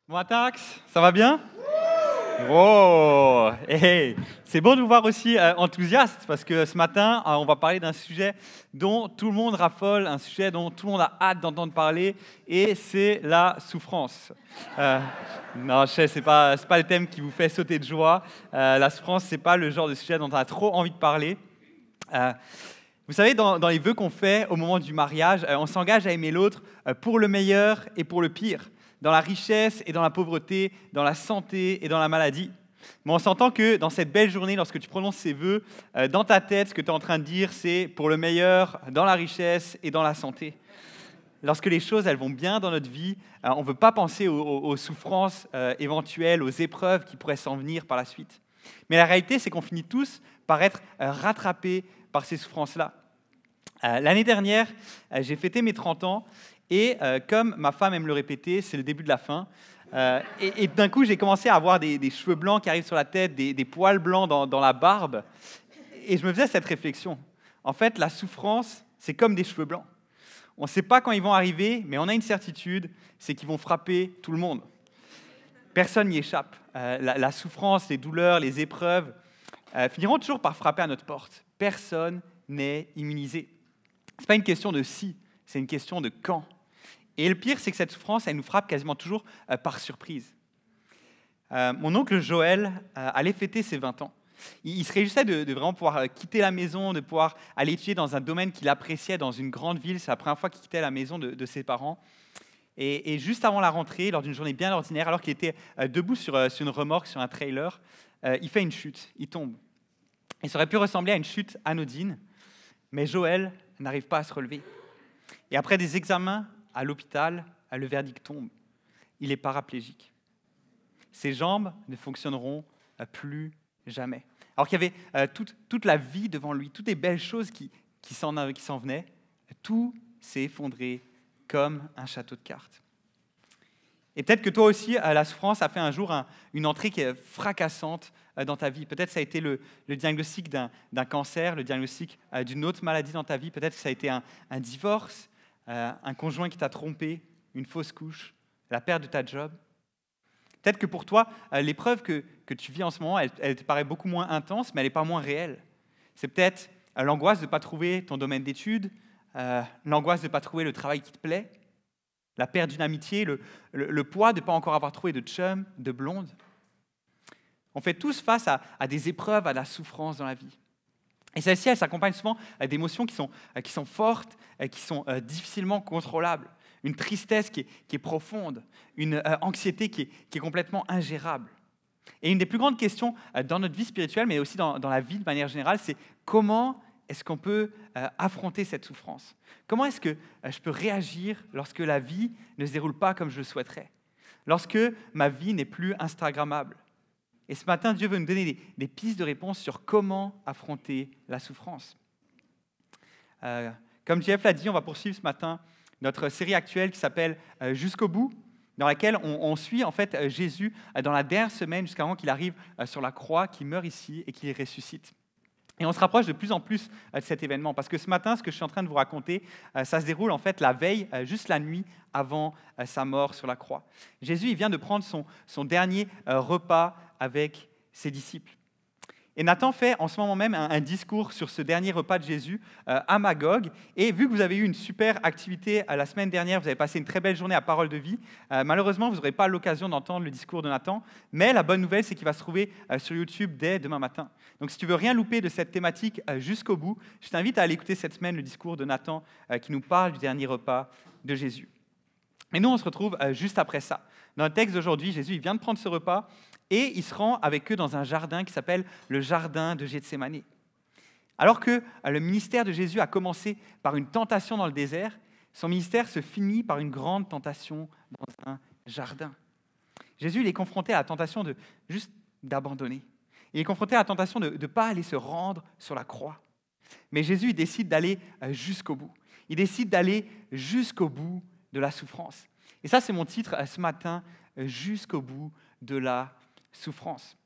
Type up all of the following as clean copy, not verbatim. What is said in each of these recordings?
Bon matin, Axe, ça va bien? Oh, hey, c'est bon de vous voir aussi enthousiaste parce que ce matin, on va parler d'un sujet dont tout le monde raffole, un sujet dont tout le monde a hâte d'entendre parler, et c'est la souffrance. Euh, non, je sais, c'est pas le thème qui vous fait sauter de joie. La souffrance, c'est pas le genre de sujet dont on a trop envie de parler. Euh, Vous savez, dans les vœux qu'on fait au moment du mariage, on s'engage à aimer l'autre pour le meilleur et pour le pire, dans la richesse et dans la pauvreté, dans la santé et dans la maladie. Mais on s'entend que dans cette belle journée, lorsque tu prononces ces vœux, dans ta tête, ce que tu es en train de dire, c'est pour le meilleur, dans la richesse et dans la santé. Lorsque les choses elles vont bien dans notre vie, on ne veut pas penser aux souffrances éventuelles, aux épreuves qui pourraient s'en venir par la suite. Mais la réalité, c'est qu'on finit tous par être rattrapés par ces souffrances-là. L'année dernière, j'ai fêté mes 30 ans et comme ma femme aime le répéter, c'est le début de la fin. Et d'un coup, j'ai commencé à avoir des cheveux blancs qui arrivent sur la tête, des poils blancs dans la barbe. Et je me faisais cette réflexion. En fait, la souffrance, c'est comme des cheveux blancs. On ne sait pas quand ils vont arriver, mais on a une certitude, c'est qu'ils vont frapper tout le monde. Personne n'y échappe. La souffrance, les douleurs, les épreuves finiront toujours par frapper à notre porte. Personne n'est immunisé. Ce n'est pas une question de si, c'est une question de quand. Et le pire, c'est que cette souffrance, elle nous frappe quasiment toujours par surprise. Mon oncle Joël allait fêter ses 20 ans. Il se réjouissait de vraiment pouvoir quitter la maison, de pouvoir aller étudier dans un domaine qu'il appréciait dans une grande ville. C'est la première fois qu'il quittait la maison de ses parents. Et juste avant la rentrée, lors d'une journée bien ordinaire, alors qu'il était debout sur une remorque, sur un trailer, il fait une chute, il tombe. Et ça aurait pu ressembler à une chute anodine, mais Joël n'arrive pas à se relever. Et après des examens à l'hôpital, le verdict tombe. Il est paraplégique. Ses jambes ne fonctionneront plus jamais. Alors qu'il y avait toute la vie devant lui, toutes les belles choses qui s'en venaient, tout s'est effondré comme un château de cartes. Et peut-être que toi aussi, la souffrance a fait un jour une entrée qui est fracassante dans ta vie. Peut-être que ça a été le diagnostic d'un cancer, le diagnostic d'une autre maladie dans ta vie. Peut-être que ça a été un divorce, un conjoint qui t'a trompé, une fausse couche, la perte de ta job. Peut-être que pour toi, l'épreuve que tu vis en ce moment, elle te paraît beaucoup moins intense, mais elle n'est pas moins réelle. C'est peut-être l'angoisse de ne pas trouver ton domaine d'études, l'angoisse de ne pas trouver le travail qui te plaît, la perte d'une amitié, le poids de ne pas encore avoir trouvé de chum, de blonde. On fait tous face à des épreuves, à la souffrance dans la vie. Et celle-ci, elle s'accompagne souvent d'émotions qui sont fortes, qui sont difficilement contrôlables. Une tristesse qui est profonde, une anxiété qui est complètement ingérable. Et une des plus grandes questions dans notre vie spirituelle, mais aussi dans la vie de manière générale, c'est comment est-ce qu'on peut affronter cette souffrance? Comment est-ce que je peux réagir lorsque la vie ne se déroule pas comme je le souhaiterais? Lorsque ma vie n'est plus instagrammable? Et ce matin, Dieu veut nous donner des pistes de réponse sur comment affronter la souffrance. Comme Jeff l'a dit, on va poursuivre ce matin notre série actuelle qui s'appelle « Jusqu'au bout », dans laquelle on suit en fait Jésus dans la dernière semaine jusqu'à ce qu'il arrive sur la croix, qu'il meure ici et qu'il ressuscite. Et on se rapproche de plus en plus de cet événement, parce que ce matin, ce que je suis en train de vous raconter, ça se déroule en fait la veille, juste la nuit avant sa mort sur la croix. Jésus, il vient de prendre son dernier repas avec ses disciples. Et Nathan fait en ce moment même un discours sur ce dernier repas de Jésus à Magog. Et vu que vous avez eu une super activité la semaine dernière, vous avez passé une très belle journée à Parole de Vie, malheureusement, vous n'aurez pas l'occasion d'entendre le discours de Nathan. Mais la bonne nouvelle, c'est qu'il va se trouver sur YouTube dès demain matin. Donc si tu veux rien louper de cette thématique jusqu'au bout, je t'invite à aller écouter cette semaine le discours de Nathan qui nous parle du dernier repas de Jésus. Et nous, on se retrouve juste après ça. Dans le texte d'aujourd'hui, Jésus il vient de prendre ce repas et il se rend avec eux dans un jardin qui s'appelle le jardin de Gethsémani. Alors que le ministère de Jésus a commencé par une tentation dans le désert, son ministère se finit par une grande tentation dans un jardin. Jésus il est confronté à la tentation d'abandonner. Il est confronté à la tentation de ne pas aller se rendre sur la croix. Mais Jésus il décide d'aller jusqu'au bout. Il décide d'aller jusqu'au bout de la souffrance. Et ça, c'est mon titre ce matin, jusqu'au bout de la souffrance.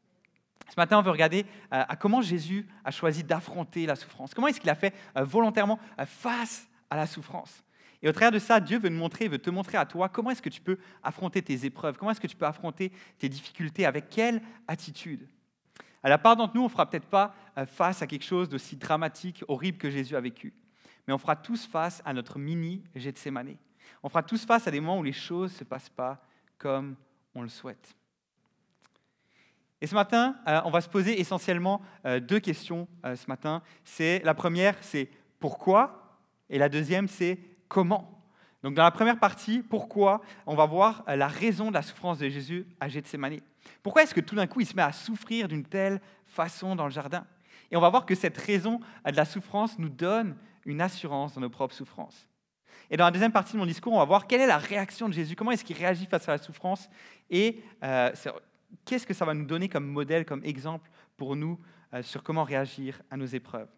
Ce matin, on veut regarder à comment Jésus a choisi d'affronter la souffrance. Comment est-ce qu'il a fait volontairement face à la souffrance? Et au travers de ça, Dieu veut nous montrer, veut te montrer à toi comment est-ce que tu peux affronter tes épreuves, comment est-ce que tu peux affronter tes difficultés, avec quelle attitude. À la part d'entre nous, on ne fera peut-être pas face à quelque chose d'aussi dramatique, horrible que Jésus a vécu. Mais on fera tous face à notre mini Gethsémane. On fera tous face à des moments où les choses ne se passent pas comme on le souhaite. Et ce matin, on va se poser essentiellement 2 questions ce matin. La première, c'est pourquoi, et la deuxième, c'est comment. Donc dans la première partie, pourquoi, on va voir la raison de la souffrance de Jésus à Gethsémane. Pourquoi est-ce que tout d'un coup, il se met à souffrir d'une telle façon dans le jardin? Et on va voir que cette raison de la souffrance nous donne une assurance dans nos propres souffrances. Et dans la deuxième partie de mon discours, on va voir quelle est la réaction de Jésus, comment est-ce qu'il réagit face à la souffrance, et qu'est-ce que ça va nous donner comme modèle, comme exemple pour nous sur comment réagir à nos épreuves.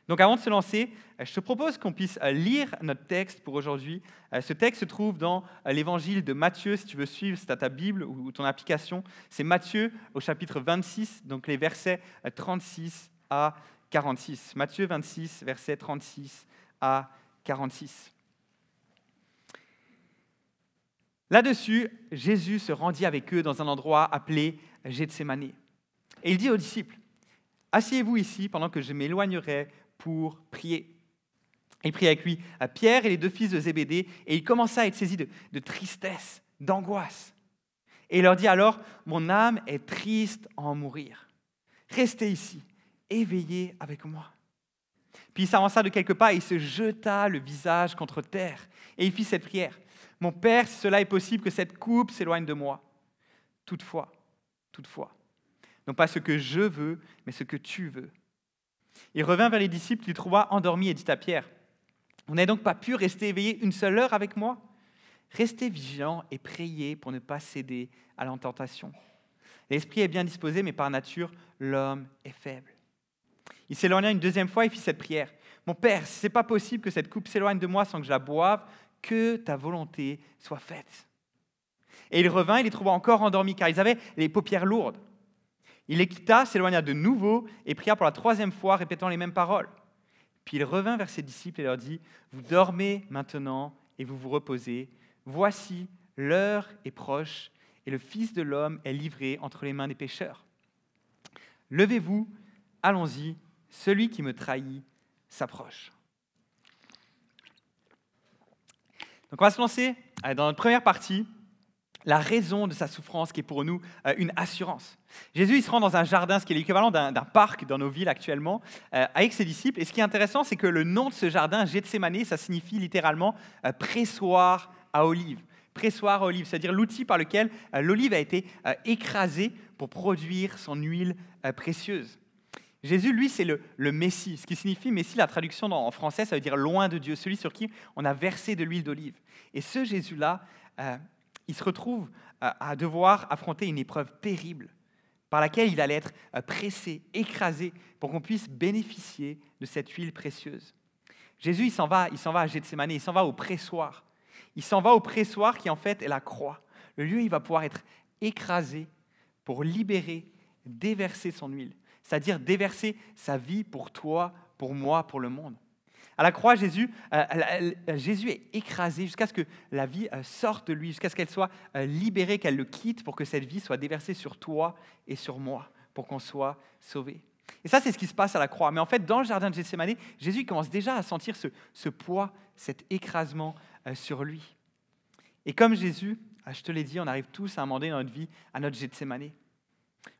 Donc avant de se lancer, je te propose qu'on puisse lire notre texte pour aujourd'hui. Ce texte se trouve dans l'évangile de Matthieu, si tu veux suivre, c'est à ta Bible ou ton application. C'est Matthieu au chapitre 26, donc les versets 36 à 46. Matthieu 26, versets 36 à 46. Là-dessus, Jésus se rendit avec eux dans un endroit appelé Gethsémane. Et il dit aux disciples, « Asseyez-vous ici pendant que je m'éloignerai pour prier. » Il prit avec lui Pierre et les 2 fils de Zébédée, et il commença à être saisi de tristesse, d'angoisse. Et il leur dit alors, « Mon âme est triste à en mourir. Restez ici, éveillez avec moi. » Puis il s'avança de quelques pas et il se jeta le visage contre terre. Et il fit cette prière, « Mon Père, si cela est possible, que cette coupe s'éloigne de moi. Toutefois, non pas ce que je veux, mais ce que tu veux. » Il revint vers les disciples qu'il trouva endormis et dit à Pierre, « Vous n'avez donc pas pu rester éveillés une seule heure avec moi? Restez vigilants et priez pour ne pas céder à la tentation. L'esprit est bien disposé, mais par nature, l'homme est faible. » Il s'éloigna une 2e fois et fit cette prière, « Mon Père, si ce n'est pas possible que cette coupe s'éloigne de moi sans que je la boive, que ta volonté soit faite. » Et il revint et les trouva encore endormis, car ils avaient les paupières lourdes. Il les quitta, s'éloigna de nouveau et pria pour la 3e fois, répétant les mêmes paroles. Puis il revint vers ses disciples et leur dit, « Vous dormez maintenant et vous vous reposez. Voici, l'heure est proche et le Fils de l'homme est livré entre les mains des pécheurs. Levez-vous, allons-y, celui qui me trahit s'approche. » Donc on va se lancer dans notre première partie, la raison de sa souffrance qui est pour nous une assurance. Jésus il se rend dans un jardin, ce qui est l'équivalent d'un parc dans nos villes actuellement, avec ses disciples. Et ce qui est intéressant, c'est que le nom de ce jardin, Gethsémane, ça signifie littéralement pressoir à olives. Pressoir à olives, c'est-à-dire l'outil par lequel l'olive a été écrasée pour produire son huile précieuse. Jésus, lui, c'est le Messie. Ce qui signifie Messie, la traduction en français, ça veut dire loin de Dieu, celui sur qui on a versé de l'huile d'olive. Et ce Jésus-là, il se retrouve à devoir affronter une épreuve terrible par laquelle il allait être pressé, écrasé, pour qu'on puisse bénéficier de cette huile précieuse. Jésus, il s'en va à Gethsémane, il s'en va au pressoir. Il s'en va au pressoir qui, en fait, est la croix. Le lieu où il va pouvoir être écrasé pour libérer, déverser son huile. C'est-à-dire déverser sa vie pour toi, pour moi, pour le monde. À la croix, Jésus est écrasé jusqu'à ce que la vie sorte de lui, jusqu'à ce qu'elle soit libérée, qu'elle le quitte pour que cette vie soit déversée sur toi et sur moi, pour qu'on soit sauvés. Et ça, c'est ce qui se passe à la croix. Mais en fait, dans le jardin de Gethsémane, Jésus commence déjà à sentir ce poids, cet écrasement sur lui. Et comme Jésus, je te l'ai dit, on arrive tous à un moment donné dans notre vie à notre Gethsémane.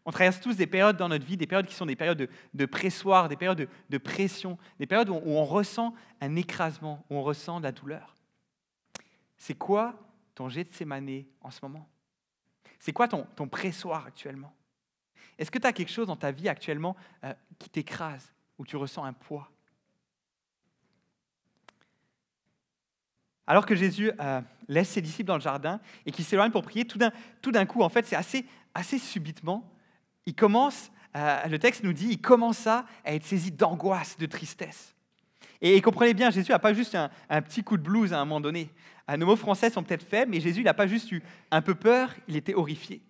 On traverse tous des périodes dans notre vie, des périodes qui sont des périodes de pressoir, des périodes de pression, des périodes où on ressent un écrasement, où on ressent de la douleur. C'est quoi ton Gethsémane en ce moment? C'est quoi ton pressoir actuellement? Est-ce que tu as quelque chose dans ta vie actuellement qui t'écrase, où tu ressens un poids? Alors que Jésus laisse ses disciples dans le jardin et qu'il s'éloigne pour prier, tout d'un coup, en fait, c'est assez subitement, le texte nous dit, il commença à être saisi d'angoisse, de tristesse. Et comprenez bien, Jésus n'a pas juste un petit coup de blues à un moment donné. Nos mots français sont peut-être faibles, mais Jésus n'a pas juste eu un peu peur, il était horrifié.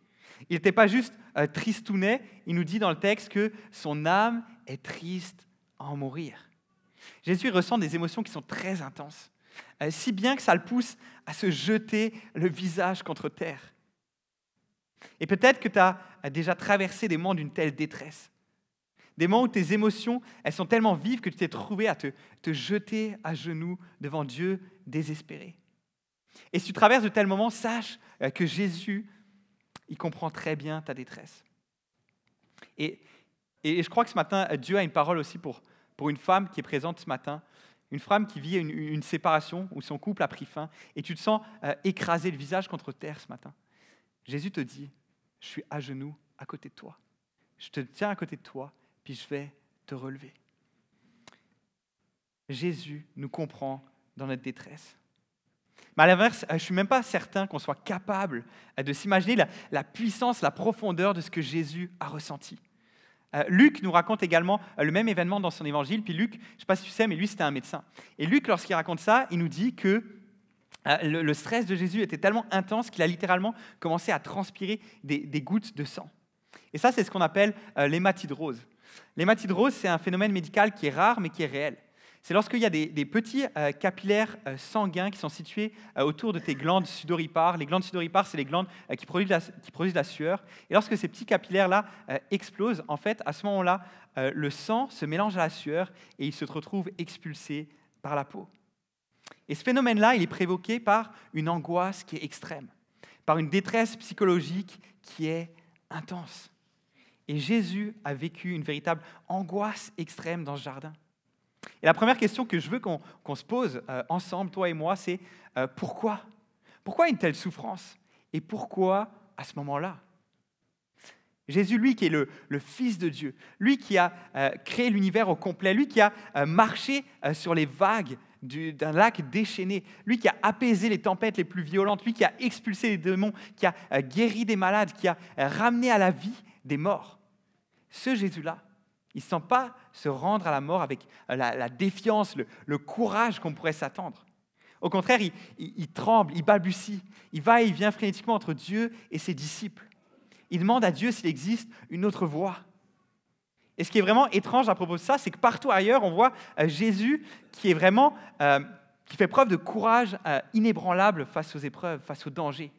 Il n'était pas juste tristounet, il nous dit dans le texte que son âme est triste à en mourir. Jésus ressent des émotions qui sont très intenses. si bien que ça le pousse à se jeter le visage contre terre. Et peut-être que tu as déjà traversé des moments d'une telle détresse, des moments où tes émotions, elles sont tellement vives que tu t'es trouvé à te jeter à genoux devant Dieu désespéré. Et si tu traverses de tels moments, sache que Jésus, il comprend très bien ta détresse. Et je crois que ce matin, Dieu a une parole aussi pour une femme qui est présente ce matin, une femme qui vit une séparation où son couple a pris fin, et tu te sens écrasé le visage contre terre ce matin. Jésus te dit, je suis à genoux à côté de toi. Je te tiens à côté de toi, puis je vais te relever. Jésus nous comprend dans notre détresse. Mais à l'inverse, je ne suis même pas certain qu'on soit capable de s'imaginer la puissance, la profondeur de ce que Jésus a ressenti. Luc nous raconte également le même événement dans son évangile. Puis Luc, je ne sais pas si tu sais, mais lui, c'était un médecin. Et Luc, lorsqu'il raconte ça, il nous dit que le stress de Jésus était tellement intense qu'il a littéralement commencé à transpirer des gouttes de sang. Et ça, c'est ce qu'on appelle l'hématidrose. L'hématidrose, c'est un phénomène médical qui est rare, mais qui est réel. C'est lorsqu'il y a des petits capillaires sanguins qui sont situés autour de tes glandes sudoripares. Les glandes sudoripares, c'est les glandes qui produisent la sueur. Et lorsque ces petits capillaires-là explosent, en fait, à ce moment-là, le sang se mélange à la sueur et il se retrouve expulsé par la peau. Et ce phénomène-là, il est provoqué par une angoisse qui est extrême, par une détresse psychologique qui est intense. Et Jésus a vécu une véritable angoisse extrême dans ce jardin. Et la première question que je veux qu'on se pose ensemble, toi et moi, c'est pourquoi ? Pourquoi une telle souffrance ? Et pourquoi à ce moment-là ? Jésus, lui qui est le Fils de Dieu, lui qui a créé l'univers au complet, lui qui a marché sur les vagues d'un lac déchaîné, lui qui a apaisé les tempêtes les plus violentes, lui qui a expulsé les démons, qui a guéri des malades, qui a ramené à la vie des morts. Ce Jésus-là, il ne sent pas se rendre à la mort avec la défiance, le courage qu'on pourrait s'attendre. Au contraire, il tremble, il balbutie, il va et il vient frénétiquement entre Dieu et ses disciples. Il demande à Dieu s'il existe une autre voie. Et ce qui est vraiment étrange à propos de ça, c'est que partout ailleurs, on voit Jésus qui fait preuve de courage inébranlable face aux épreuves, face aux dangers.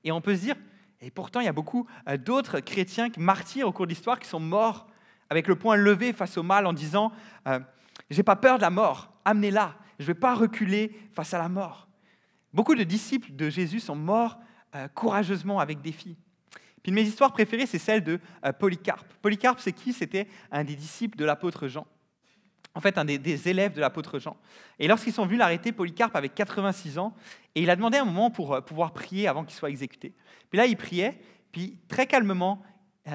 Et on peut se dire, et pourtant il y a beaucoup d'autres chrétiens martyrs au cours de l'histoire qui sont morts avec le poing levé face au mal en disant « J'ai pas peur de la mort, amenez-la, je ne vais pas reculer face à la mort. » Beaucoup de disciples de Jésus sont morts courageusement avec défi. Puis une de mes histoires préférées, c'est celle de Polycarpe. Polycarpe, c'est qui ? C'était un des disciples de l'apôtre Jean. En fait, un des élèves de l'apôtre Jean. Et lorsqu'ils sont venus l'arrêter, Polycarpe avait 86 ans, et il a demandé un moment pour pouvoir prier avant qu'il soit exécuté. Puis là, il priait, puis très calmement,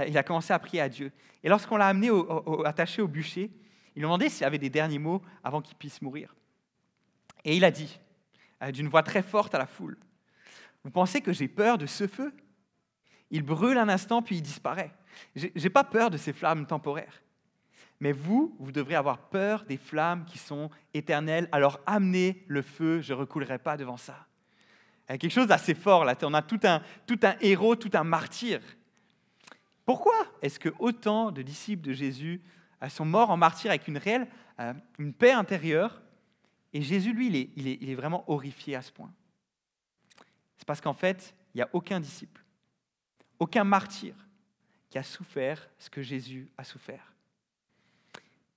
il a commencé à prier à Dieu. Et lorsqu'on l'a amené attaché au bûcher, il lui a demandé s'il avait des derniers mots avant qu'il puisse mourir. Et il a dit, d'une voix très forte à la foule, « Vous pensez que j'ai peur de ce feu ? Il brûle un instant, puis il disparaît. Je n'ai pas peur de ces flammes temporaires. Mais vous devrez avoir peur des flammes qui sont éternelles. Alors amenez le feu, je ne recoulerai pas devant ça. » Quelque chose d'assez fort, là. On a tout un héros, tout un martyr. Pourquoi est-ce que autant de disciples de Jésus sont morts en martyr avec une paix intérieure, et Jésus, lui, il est vraiment horrifié à ce point? C'est parce qu'en fait, il n'y a aucun disciple, aucun martyr qui a souffert ce que Jésus a souffert.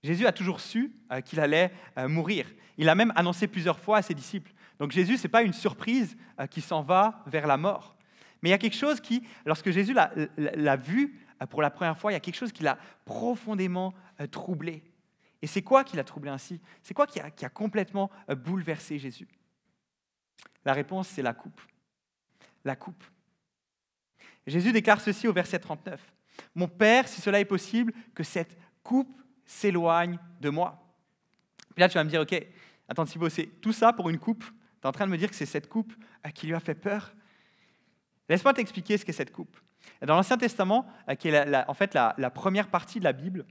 Jésus a toujours su qu'il allait mourir. Il a même annoncé plusieurs fois à ses disciples. Donc Jésus, ce n'est pas une surprise qui s'en va vers la mort. Mais il y a quelque chose qui, lorsque Jésus l'a vu pour la première fois, il y a quelque chose qui l'a profondément troublé. Et c'est quoi qui l'a troublé ainsi ? C'est quoi qui a complètement bouleversé Jésus ? La réponse, c'est la coupe. La coupe. Jésus déclare ceci au verset 39. « Mon Père, si cela est possible, que cette coupe s'éloigne de moi. » Puis là, tu vas me dire, ok, attends Thibaut, c'est tout ça pour une coupe ? Tu es en train de me dire que c'est cette coupe qui lui a fait peur ? Laisse-moi t'expliquer ce qu'est cette coupe. Dans l'Ancien Testament, qui est la première partie de la Bible,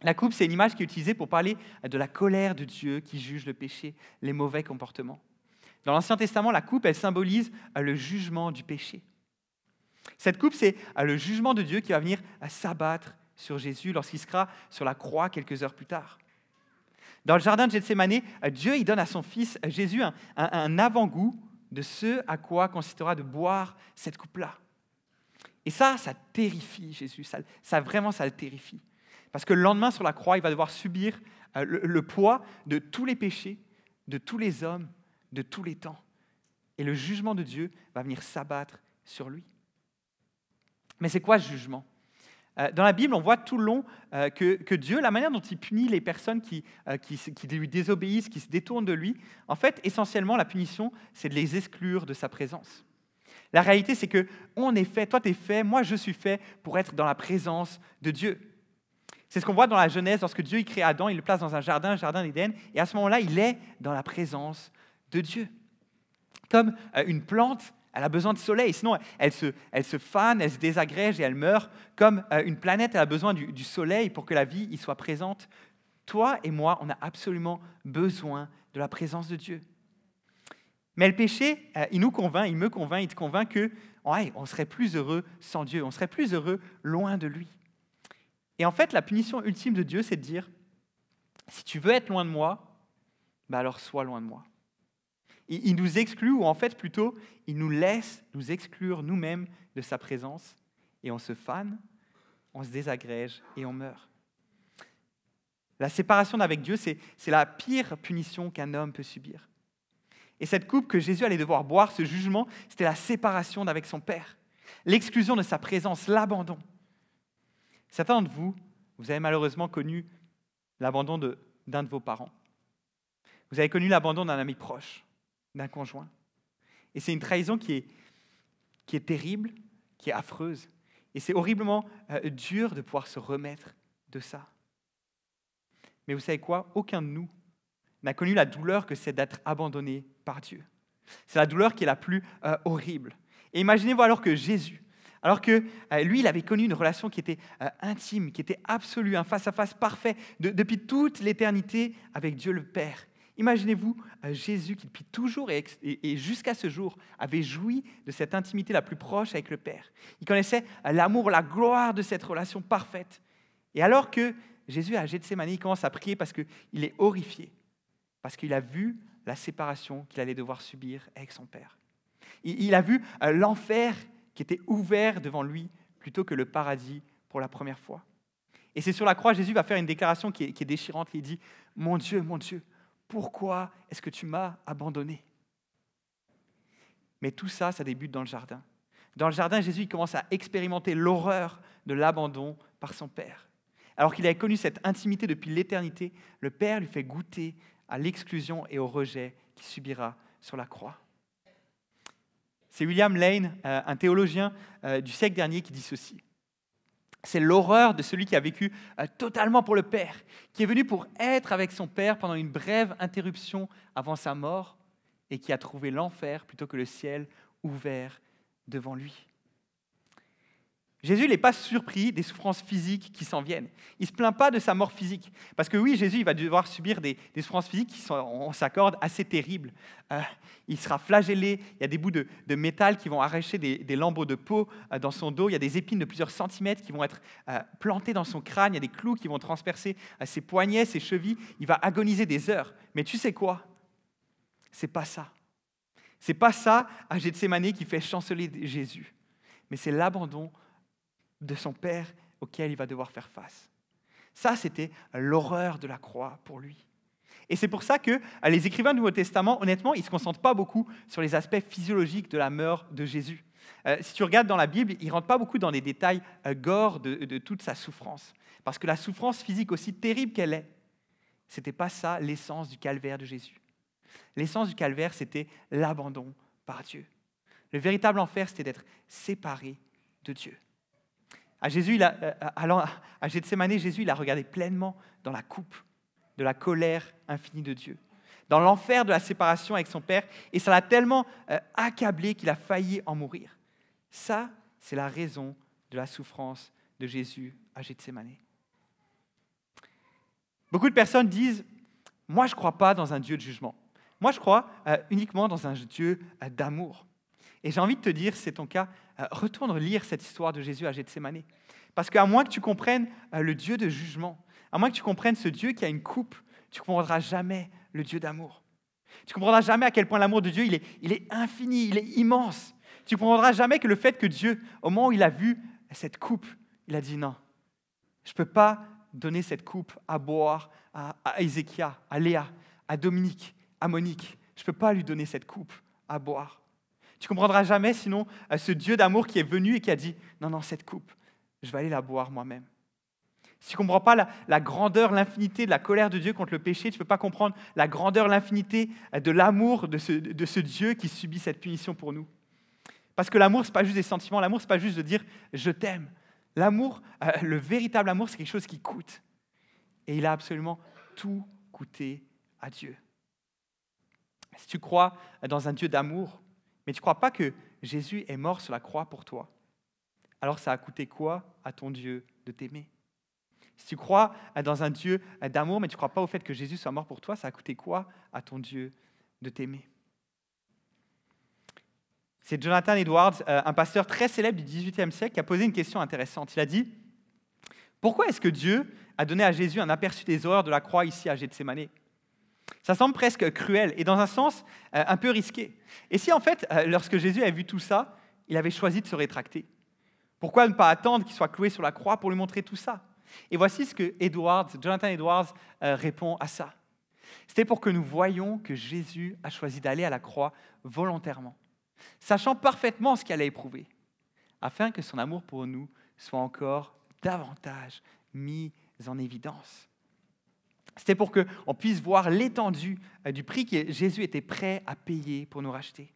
la coupe, c'est une image qui est utilisée pour parler de la colère de Dieu qui juge le péché, les mauvais comportements. Dans l'Ancien Testament, la coupe, elle symbolise le jugement du péché. Cette coupe, c'est le jugement de Dieu qui va venir s'abattre sur Jésus lorsqu'il sera sur la croix quelques heures plus tard. Dans le jardin de Gethsémane, Dieu il donne à son fils Jésus un avant-goût de ce à quoi consistera de boire cette coupe-là. Et ça terrifie Jésus, ça le terrifie. Parce que le lendemain sur la croix, il va devoir subir le poids de tous les péchés, de tous les hommes, de tous les temps. Et le jugement de Dieu va venir s'abattre sur lui. Mais c'est quoi ce jugement ? Dans la Bible, on voit tout le long que Dieu, la manière dont il punit les personnes qui lui désobéissent, qui se détournent de lui, en fait, essentiellement, la punition, c'est de les exclure de sa présence. La réalité, c'est qu'on est fait, toi tu es fait, moi je suis fait pour être dans la présence de Dieu. C'est ce qu'on voit dans la Genèse, lorsque Dieu il crée Adam, il le place dans un jardin d'Éden, et à ce moment-là, il est dans la présence de Dieu. Comme une plante, elle a besoin de soleil, sinon elle se fane, elle se désagrège et elle meurt. Comme une planète, elle a besoin du soleil pour que la vie y soit présente. Toi et moi, on a absolument besoin de la présence de Dieu. Mais le péché, il nous convainc, il me convainc, il te convainc qu'on serait plus heureux sans Dieu, on serait plus heureux loin de lui. Et en fait, la punition ultime de Dieu, c'est de dire, si tu veux être loin de moi, alors sois loin de moi. Il nous exclut, ou en fait plutôt, il nous laisse nous exclure nous-mêmes de sa présence, et on se fane, on se désagrège et on meurt. La séparation d'avec Dieu, c'est la pire punition qu'un homme peut subir. Et cette coupe que Jésus allait devoir boire, ce jugement, c'était la séparation d'avec son Père, l'exclusion de sa présence, l'abandon. Certains d'entre vous, vous avez malheureusement connu l'abandon d'un de vos parents. Vous avez connu l'abandon d'un ami proche, d'un conjoint. Et c'est une trahison qui est terrible, qui est affreuse. Et c'est horriblement dur de pouvoir se remettre de ça. Mais vous savez quoi ? Aucun de nous n'a connu la douleur que c'est d'être abandonné par Dieu. C'est la douleur qui est la plus horrible. Et imaginez-vous alors que Jésus, alors que lui, il avait connu une relation qui était intime, qui était absolue, un face-à-face parfait depuis toute l'éternité avec Dieu le Père. Imaginez-vous Jésus qui, depuis toujours et jusqu'à ce jour, avait joui de cette intimité la plus proche avec le Père. Il connaissait l'amour, la gloire de cette relation parfaite. Et alors que Jésus, à Gethsémane, il commence à prier parce qu'il est horrifié, parce qu'il a vu la séparation qu'il allait devoir subir avec son Père. Il a vu l'enfer qui était ouvert devant lui plutôt que le paradis pour la première fois. Et c'est sur la croix, Jésus va faire une déclaration qui est déchirante. Il dit « Mon Dieu, pourquoi est-ce que tu m'as abandonné ?» Mais tout ça, ça débute dans le jardin. Dans le jardin, Jésus il commence à expérimenter l'horreur de l'abandon par son Père. Alors qu'il avait connu cette intimité depuis l'éternité, le Père lui fait goûter à l'exclusion et au rejet qu'il subira sur la croix. C'est William Lane, un théologien du siècle dernier, qui dit ceci. C'est l'horreur de celui qui a vécu totalement pour le Père, qui est venu pour être avec son Père pendant une brève interruption avant sa mort et qui a trouvé l'enfer plutôt que le ciel ouvert devant lui. Jésus n'est pas surpris des souffrances physiques qui s'en viennent. Il ne se plaint pas de sa mort physique. Parce que oui, Jésus il va devoir subir des souffrances physiques qui sont, on s'accorde, assez terribles. Il sera flagellé, il y a des bouts de métal qui vont arracher des lambeaux de peau dans son dos, il y a des épines de plusieurs centimètres qui vont être plantées dans son crâne, il y a des clous qui vont transpercer ses poignets, ses chevilles. Il va agoniser des heures. Mais tu sais quoi ? C'est pas ça. C'est pas ça à Gethsémane qui fait chanceler Jésus. Mais c'est l'abandon de son Père auquel il va devoir faire face. Ça, c'était l'horreur de la croix pour lui. Et c'est pour ça que les écrivains du Nouveau Testament, honnêtement, ils ne se concentrent pas beaucoup sur les aspects physiologiques de la mort de Jésus. Si tu regardes dans la Bible, ils ne rentrent pas beaucoup dans les détails gore de toute sa souffrance. Parce que la souffrance physique, aussi terrible qu'elle est, ce n'était pas ça l'essence du calvaire de Jésus. L'essence du calvaire, c'était l'abandon par Dieu. Le véritable enfer, c'était d'être séparé de Dieu. À Gethsémane, Jésus il a regardé pleinement dans la coupe de la colère infinie de Dieu, dans l'enfer de la séparation avec son Père, et ça l'a tellement accablé qu'il a failli en mourir. Ça, c'est la raison de la souffrance de Jésus à Gethsémane. Beaucoup de personnes disent « Moi, je ne crois pas dans un Dieu de jugement. Moi, je crois uniquement dans un Dieu d'amour. » Et j'ai envie de te dire, si c'est ton cas, retourne lire cette histoire de Jésus à Gethsémane. Parce qu'à moins que tu comprennes le Dieu de jugement, à moins que tu comprennes ce Dieu qui a une coupe tu ne comprendras jamais le Dieu d'amour. Tu ne comprendras jamais à quel point l'amour de Dieu, il est infini, il est immense. Tu ne comprendras jamais que le fait que Dieu, au moment où il a vu cette coupe, il a dit non, je ne peux pas donner cette coupe à boire à Ézéchias, à Léa, à Dominique, à Monique. Je ne peux pas lui donner cette coupe à boire. Tu ne comprendras jamais sinon ce Dieu d'amour qui est venu et qui a dit non, non, cette coupe, je vais aller la boire moi-même. Si tu ne comprends pas la grandeur, l'infinité de la colère de Dieu contre le péché, tu ne peux pas comprendre la grandeur, l'infinité de l'amour de ce Dieu qui subit cette punition pour nous. Parce que l'amour, ce n'est pas juste des sentiments, l'amour, ce n'est pas juste de dire « je t'aime ». L'amour, le véritable amour, c'est quelque chose qui coûte. Et il a absolument tout coûté à Dieu. Si tu crois dans un Dieu d'amour, mais tu ne crois pas que Jésus est mort sur la croix pour toi, alors ça a coûté quoi à ton Dieu de t'aimer ? Si tu crois dans un Dieu d'amour, mais tu ne crois pas au fait que Jésus soit mort pour toi, ça a coûté quoi à ton Dieu de t'aimer ? C'est Jonathan Edwards, un pasteur très célèbre du XVIIIe siècle, qui a posé une question intéressante. Il a dit « Pourquoi est-ce que Dieu a donné à Jésus un aperçu des horreurs de la croix ici à Gethsémanée ?» Ça semble presque cruel et dans un sens un peu risqué. Et si en fait, lorsque Jésus a vu tout ça, il avait choisi de se rétracter ? Pourquoi ne pas attendre qu'il soit cloué sur la croix pour lui montrer tout ça ? Et voici ce que Jonathan Edwards répond à ça. C'était pour que nous voyions que Jésus a choisi d'aller à la croix volontairement, sachant parfaitement ce qu'il allait éprouver, afin que son amour pour nous soit encore davantage mis en évidence. C'était pour qu'on puisse voir l'étendue du prix que Jésus était prêt à payer pour nous racheter.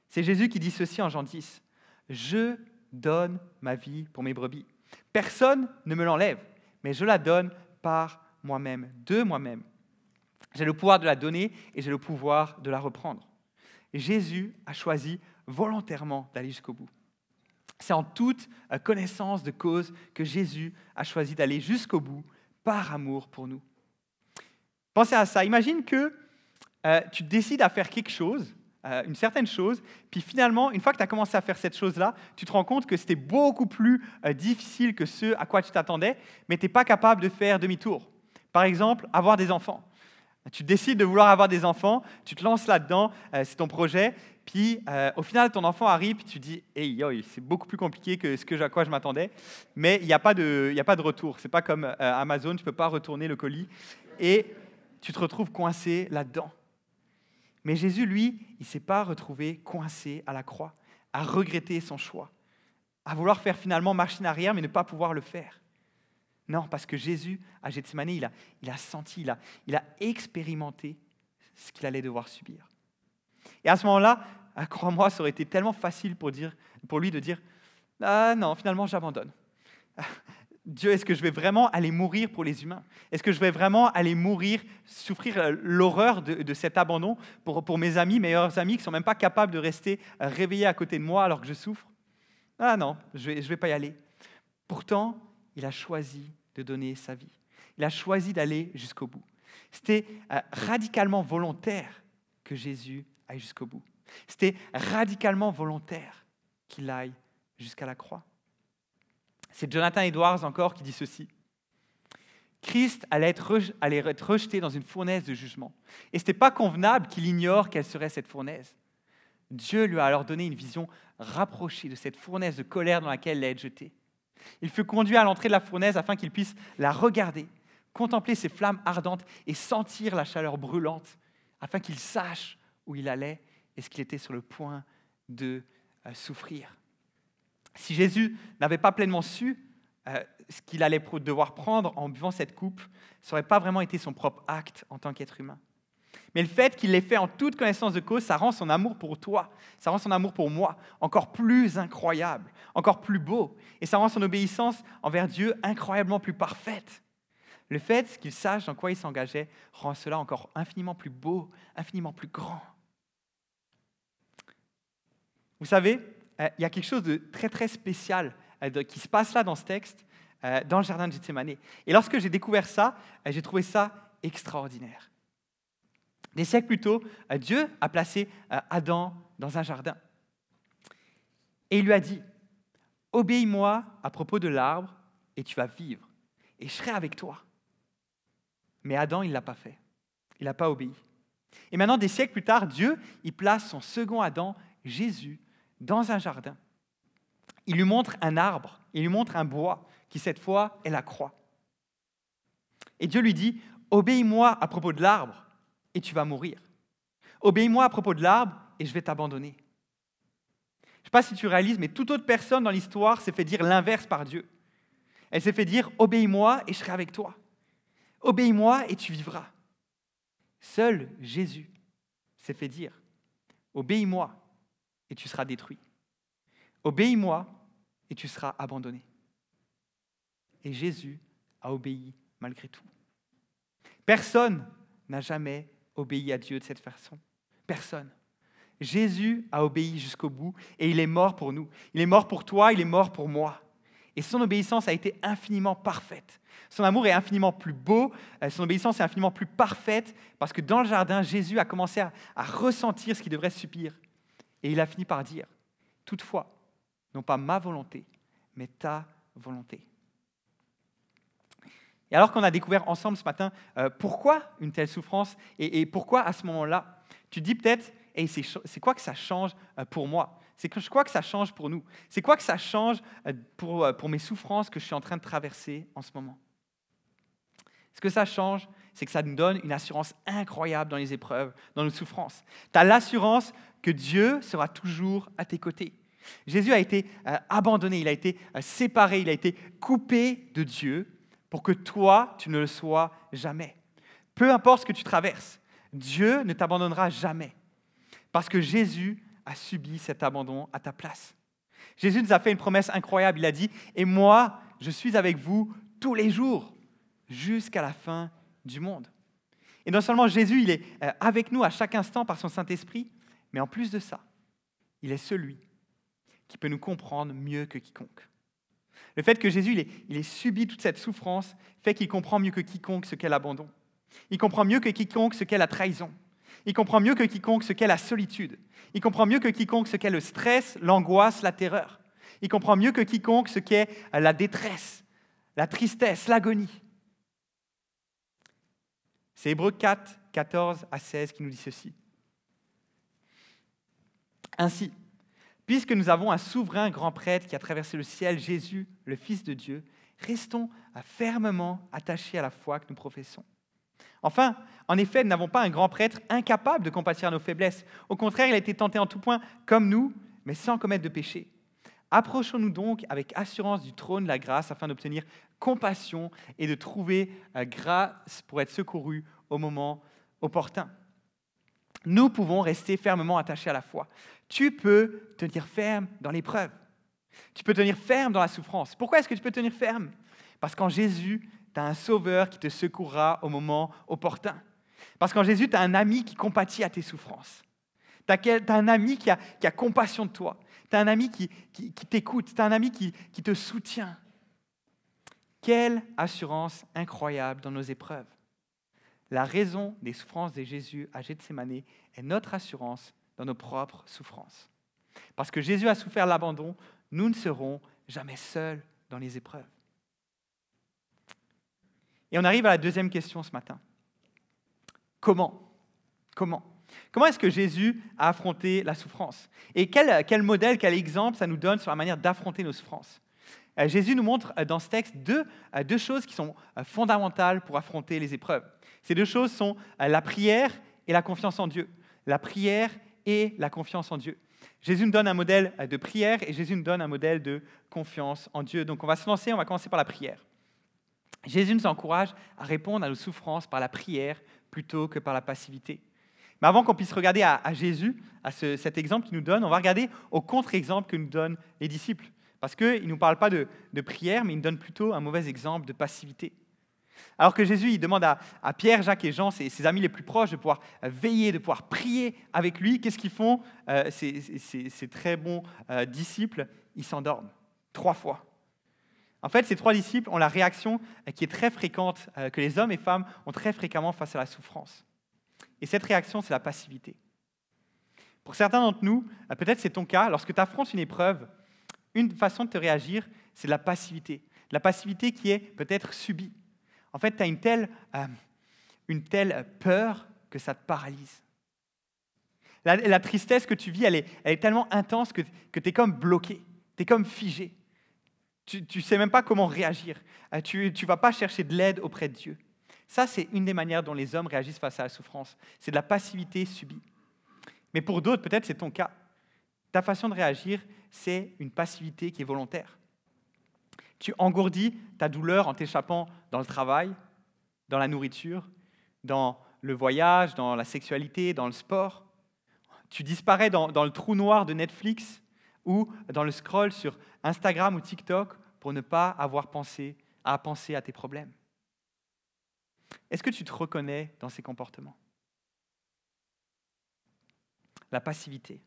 C'est Jésus qui dit ceci en Jean 10. « Je donne ma vie pour mes brebis. Personne ne me l'enlève, mais je la donne par moi-même, de moi-même. J'ai le pouvoir de la donner et j'ai le pouvoir de la reprendre. » Jésus a choisi volontairement d'aller jusqu'au bout. C'est en toute connaissance de cause que Jésus a choisi d'aller jusqu'au bout par amour pour nous. Pensez à ça. Imagine que tu décides à faire quelque chose, une certaine chose, puis finalement, une fois que tu as commencé à faire cette chose-là, tu te rends compte que c'était beaucoup plus difficile que ce à quoi tu t'attendais, mais tu n'es pas capable de faire demi-tour. Par exemple, avoir des enfants. Tu décides de vouloir avoir des enfants, tu te lances là-dedans, c'est ton projet, puis au final, ton enfant arrive, puis tu dis « Hey, yo, c'est beaucoup plus compliqué que à quoi je m'attendais, mais il n'y a pas de retour. C'est pas comme Amazon, tu ne peux pas retourner le colis. » Et tu te retrouves coincé là-dedans. Mais Jésus, lui, il ne s'est pas retrouvé coincé à la croix, à regretter son choix, à vouloir faire finalement machine arrière, mais ne pas pouvoir le faire. Non, parce que Jésus, à Gethsémanée, il a senti, il a expérimenté ce qu'il allait devoir subir. Et à ce moment-là, crois-moi, ça aurait été tellement facile pour lui de dire « Ah non, finalement, j'abandonne. Dieu, est-ce que je vais vraiment aller mourir pour les humains ? Est-ce que je vais vraiment aller mourir, souffrir l'horreur de cet abandon pour mes amis, meilleurs amis, qui ne sont même pas capables de rester réveillés à côté de moi alors que je souffre ? Ah non, je vais pas y aller. » Pourtant, il a choisi de donner sa vie. Il a choisi d'aller jusqu'au bout. C'était radicalement volontaire que Jésus aille jusqu'au bout. C'était radicalement volontaire qu'il aille jusqu'à la croix. C'est Jonathan Edwards encore qui dit ceci. Christ allait être rejeté dans une fournaise de jugement. Et ce n'était pas convenable qu'il ignore quelle serait cette fournaise. Dieu lui a alors donné une vision rapprochée de cette fournaise de colère dans laquelle il allait être jeté. Il fut conduit à l'entrée de la fournaise afin qu'il puisse la regarder, contempler ses flammes ardentes et sentir la chaleur brûlante, afin qu'il sache où il allait et ce qu'il était sur le point de souffrir. Si Jésus n'avait pas pleinement su ce qu'il allait devoir prendre en buvant cette coupe, ça n'aurait pas vraiment été son propre acte en tant qu'être humain. Mais le fait qu'il l'ait fait en toute connaissance de cause, ça rend son amour pour toi, ça rend son amour pour moi encore plus incroyable, encore plus beau, et ça rend son obéissance envers Dieu incroyablement plus parfaite. Le fait qu'il sache dans quoi il s'engageait rend cela encore infiniment plus beau, infiniment plus grand. Vous savez, il y a quelque chose de très très spécial qui se passe là dans ce texte, dans le jardin de Gethsémanée. Et lorsque j'ai découvert ça, j'ai trouvé ça extraordinaire. Des siècles plus tôt, Dieu a placé Adam dans un jardin. Et il lui a dit, « Obéis-moi à propos de l'arbre et tu vas vivre, et je serai avec toi. » Mais Adam, il ne l'a pas fait. Il n'a pas obéi. Et maintenant, des siècles plus tard, Dieu, il place son second Adam, Jésus, dans un jardin. Il lui montre un arbre, il lui montre un bois, qui cette fois est la croix. Et Dieu lui dit, obéis-moi à propos de l'arbre, et tu vas mourir. Obéis-moi à propos de l'arbre, et je vais t'abandonner. Je ne sais pas si tu réalises, mais toute autre personne dans l'histoire s'est fait dire l'inverse par Dieu. Elle s'est fait dire, obéis-moi et je serai avec toi. Obéis-moi et tu vivras. Seul Jésus s'est fait dire, obéis-moi et tu seras détruit. Obéis-moi et tu seras abandonné. Et Jésus a obéi malgré tout. Personne n'a jamais obéi à Dieu de cette façon. Personne. Jésus a obéi jusqu'au bout et il est mort pour nous. Il est mort pour toi, il est mort pour moi. Et son obéissance a été infiniment parfaite. Son amour est infiniment plus beau, son obéissance est infiniment plus parfaite parce que dans le jardin, Jésus a commencé à ressentir ce qu'il devrait subir. Et il a fini par dire, toutefois, non pas ma volonté, mais ta volonté. Et alors qu'on a découvert ensemble ce matin pourquoi une telle souffrance et pourquoi à ce moment-là, tu te dis peut-être, hey, c'est quoi que ça change pour moi ? C'est quoi que ça change pour nous ? C'est quoi que ça change pour mes souffrances que je suis en train de traverser en ce moment ? Ce que ça change, c'est que ça nous donne une assurance incroyable dans les épreuves, dans nos souffrances. Tu as l'assurance que Dieu sera toujours à tes côtés. Jésus a été abandonné, il a été séparé, il a été coupé de Dieu pour que toi, tu ne le sois jamais. Peu importe ce que tu traverses, Dieu ne t'abandonnera jamais parce que Jésus a subi cet abandon à ta place. Jésus nous a fait une promesse incroyable, il a dit « Et moi, je suis avec vous tous les jours, jusqu'à la fin du monde. » Et non seulement Jésus, il est avec nous à chaque instant par son Saint-Esprit, mais en plus de ça, il est celui qui peut nous comprendre mieux que quiconque. Le fait que Jésus il ait subi toute cette souffrance fait qu'il comprend mieux que quiconque ce qu'est l'abandon. Il comprend mieux que quiconque ce qu'est la trahison. Il comprend mieux que quiconque ce qu'est la solitude. Il comprend mieux que quiconque ce qu'est le stress, l'angoisse, la terreur. Il comprend mieux que quiconque ce qu'est la détresse, la tristesse, l'agonie. C'est Hébreux 4, 14 à 16 qui nous dit ceci. Ainsi, puisque nous avons un souverain grand prêtre qui a traversé le ciel, Jésus, le Fils de Dieu, restons fermement attachés à la foi que nous professons. Enfin, en effet, nous n'avons pas un grand prêtre incapable de compatir à nos faiblesses. Au contraire, il a été tenté en tout point comme nous, mais sans commettre de péché. Approchons-nous donc avec assurance du trône de la grâce afin d'obtenir compassion et de trouver grâce pour être secourus au moment opportun. Nous pouvons rester fermement attachés à la foi. Tu peux tenir ferme dans l'épreuve. Tu peux tenir ferme dans la souffrance. Pourquoi est-ce que tu peux tenir ferme ? Parce qu'en Jésus, tu as un sauveur qui te secourra au moment opportun. Parce qu'en Jésus, tu as un ami qui compatit à tes souffrances. Tu as un ami qui a compassion de toi. Tu as un ami qui t'écoute. Tu as un ami qui te soutient. Quelle assurance incroyable dans nos épreuves. La raison des souffrances de Jésus à Gethsémane est notre assurance dans nos propres souffrances. Parce que Jésus a souffert l'abandon, nous ne serons jamais seuls dans les épreuves. Et on arrive à la deuxième question ce matin. Comment est-ce que Jésus a affronté la souffrance ? Et quel modèle, quel exemple ça nous donne sur la manière d'affronter nos souffrances ? Jésus nous montre dans ce texte deux choses qui sont fondamentales pour affronter les épreuves. Ces deux choses sont la prière et la confiance en Dieu. La prière et la confiance en Dieu. Jésus nous donne un modèle de prière et Jésus nous donne un modèle de confiance en Dieu. Donc on va commencer par la prière. Jésus nous encourage à répondre à nos souffrances par la prière plutôt que par la passivité. Mais avant qu'on puisse regarder à Jésus, à cet exemple qu'il nous donne, on va regarder au contre-exemple que nous donnent les disciples. Parce qu'il ne nous parle pas de prière, mais il nous donne plutôt un mauvais exemple de passivité. Alors que Jésus il demande à Pierre, Jacques et Jean, ses amis les plus proches, de pouvoir veiller, de pouvoir prier avec lui, qu'est-ce qu'ils font ? Ces très bons disciples, ils s'endorment 3 fois. En fait, ces 3 disciples ont la réaction qui est très fréquente, que les hommes et femmes ont très fréquemment face à la souffrance. Et cette réaction, c'est la passivité. Pour certains d'entre nous, peut-être c'est ton cas, lorsque tu affrontes une épreuve, une façon de te réagir, c'est de la passivité. De la passivité qui est peut-être subie. En fait, tu as une telle une telle peur que ça te paralyse. La tristesse que tu vis, elle est tellement intense que tu es comme bloqué, tu es comme figé. Tu ne sais même pas comment réagir. Tu ne vas pas chercher de l'aide auprès de Dieu. Ça, c'est une des manières dont les hommes réagissent face à la souffrance. C'est de la passivité subie. Mais pour d'autres, peut-être c'est ton cas. Ta façon de réagir, c'est une passivité qui est volontaire. Tu engourdis ta douleur en t'échappant dans le travail, dans la nourriture, dans le voyage, dans la sexualité, dans le sport. Tu disparais dans le trou noir de Netflix ou dans le scroll sur Instagram ou TikTok pour ne pas avoir pensé à tes problèmes. Est-ce que tu te reconnais dans ces comportements? La passivité.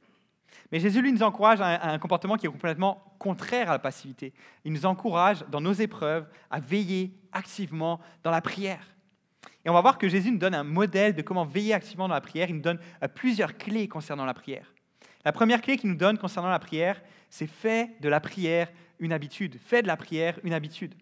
Mais Jésus, lui, nous encourage à un comportement qui est complètement contraire à la passivité. Il nous encourage, dans nos épreuves, à veiller activement dans la prière. Et on va voir que Jésus nous donne un modèle de comment veiller activement dans la prière. Il nous donne plusieurs clés concernant la prière. La première clé qu'il nous donne concernant la prière, c'est fais de la prière une habitude. Fais de la prière une habitude.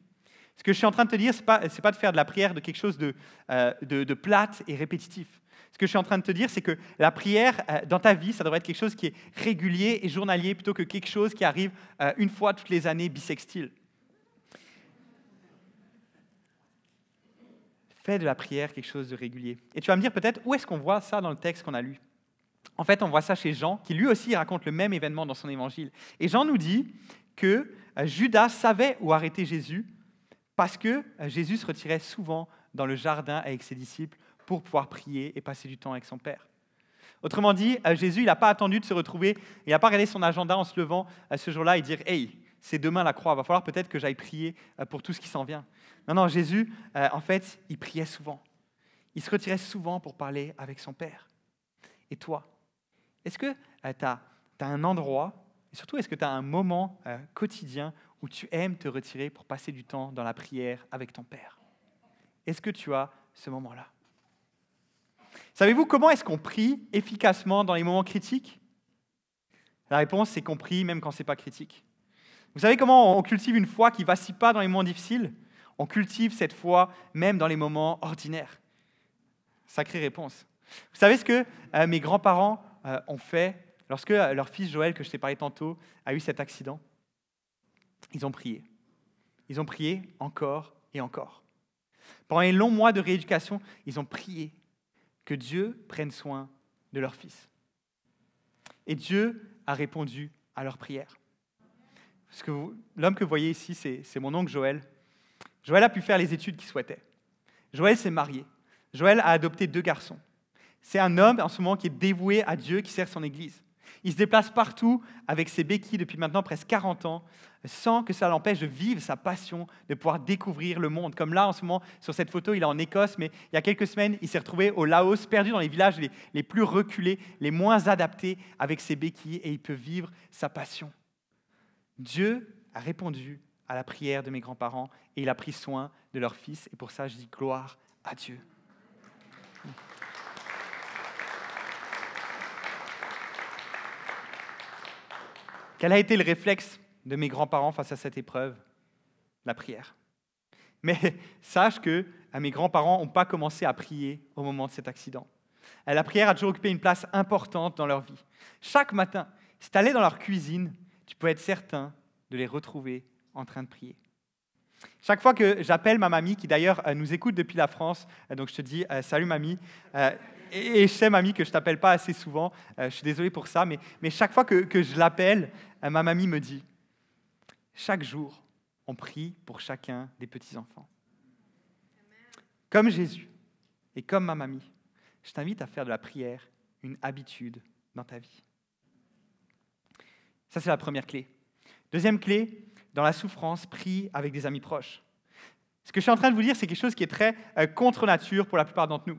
Ce que je suis en train de te dire, ce n'est pas de faire de la prière de quelque chose de plate et répétitif. Ce que je suis en train de te dire, c'est que la prière dans ta vie, ça devrait être quelque chose qui est régulier et journalier plutôt que quelque chose qui arrive une fois toutes les années bissextile. Fais de la prière quelque chose de régulier. Et tu vas me dire peut-être, où est-ce qu'on voit ça dans le texte qu'on a lu? En fait, on voit ça chez Jean, qui lui aussi raconte le même événement dans son évangile. Et Jean nous dit que Judas savait où arrêter Jésus parce que Jésus se retirait souvent dans le jardin avec ses disciples pour pouvoir prier et passer du temps avec son Père. Autrement dit, Jésus, il n'a pas attendu de se retrouver, il n'a pas regardé son agenda en se levant ce jour-là et dire « Hey, c'est demain la croix, il va falloir peut-être que j'aille prier pour tout ce qui s'en vient. » Non, Jésus, en fait, il priait souvent. Il se retirait souvent pour parler avec son Père. Et toi, est-ce que tu as un endroit, et surtout est-ce que tu as un moment quotidien où tu aimes te retirer pour passer du temps dans la prière avec ton Père? Est-ce que tu as ce moment-là? Savez-vous comment est-ce qu'on prie efficacement dans les moments critiques? La réponse, c'est qu'on prie même quand ce n'est pas critique. Vous savez comment on cultive une foi qui ne vacille pas dans les moments difficiles? On cultive cette foi même dans les moments ordinaires. Sacrée réponse. Vous savez ce que mes grands-parents ont fait lorsque leur fils Joël, que je t'ai parlé tantôt, a eu cet accident? Ils ont prié. Ils ont prié encore et encore. Pendant les longs mois de rééducation, ils ont prié que Dieu prenne soin de leur fils. Et Dieu a répondu à leur prière. L'homme que vous voyez ici, c'est mon oncle Joël. Joël a pu faire les études qu'il souhaitait. Joël s'est marié. Joël a adopté 2 garçons. C'est un homme en ce moment qui est dévoué à Dieu, qui sert son Église. Il se déplace partout avec ses béquilles depuis maintenant presque 40 ans, sans que ça l'empêche de vivre sa passion, de pouvoir découvrir le monde. Comme là, en ce moment, sur cette photo, il est en Écosse, mais il y a quelques semaines, il s'est retrouvé au Laos, perdu dans les villages les plus reculés, les moins adaptés, avec ses béquilles, et il peut vivre sa passion. Dieu a répondu à la prière de mes grands-parents, et il a pris soin de leur fils, et pour ça, je dis gloire à Dieu. Quel a été le réflexe de mes grands-parents face à cette épreuve? La prière. Mais sache que mes grands-parents n'ont pas commencé à prier au moment de cet accident. La prière a toujours occupé une place importante dans leur vie. Chaque matin, si tu allais dans leur cuisine, tu pouvais être certain de les retrouver en train de prier. Chaque fois que j'appelle ma mamie, qui d'ailleurs nous écoute depuis la France, donc je te dis salut mamie, et je sais mamie que je ne t'appelle pas assez souvent, je suis désolé pour ça, mais chaque fois que je l'appelle, ma mamie me dit, chaque jour, on prie pour chacun des petits-enfants. Comme Jésus et comme ma mamie, je t'invite à faire de la prière une habitude dans ta vie. Ça, c'est la première clé. Deuxième clé, dans la souffrance, prie avec des amis proches. Ce que je suis en train de vous dire, c'est quelque chose qui est très contre nature pour la plupart d'entre nous.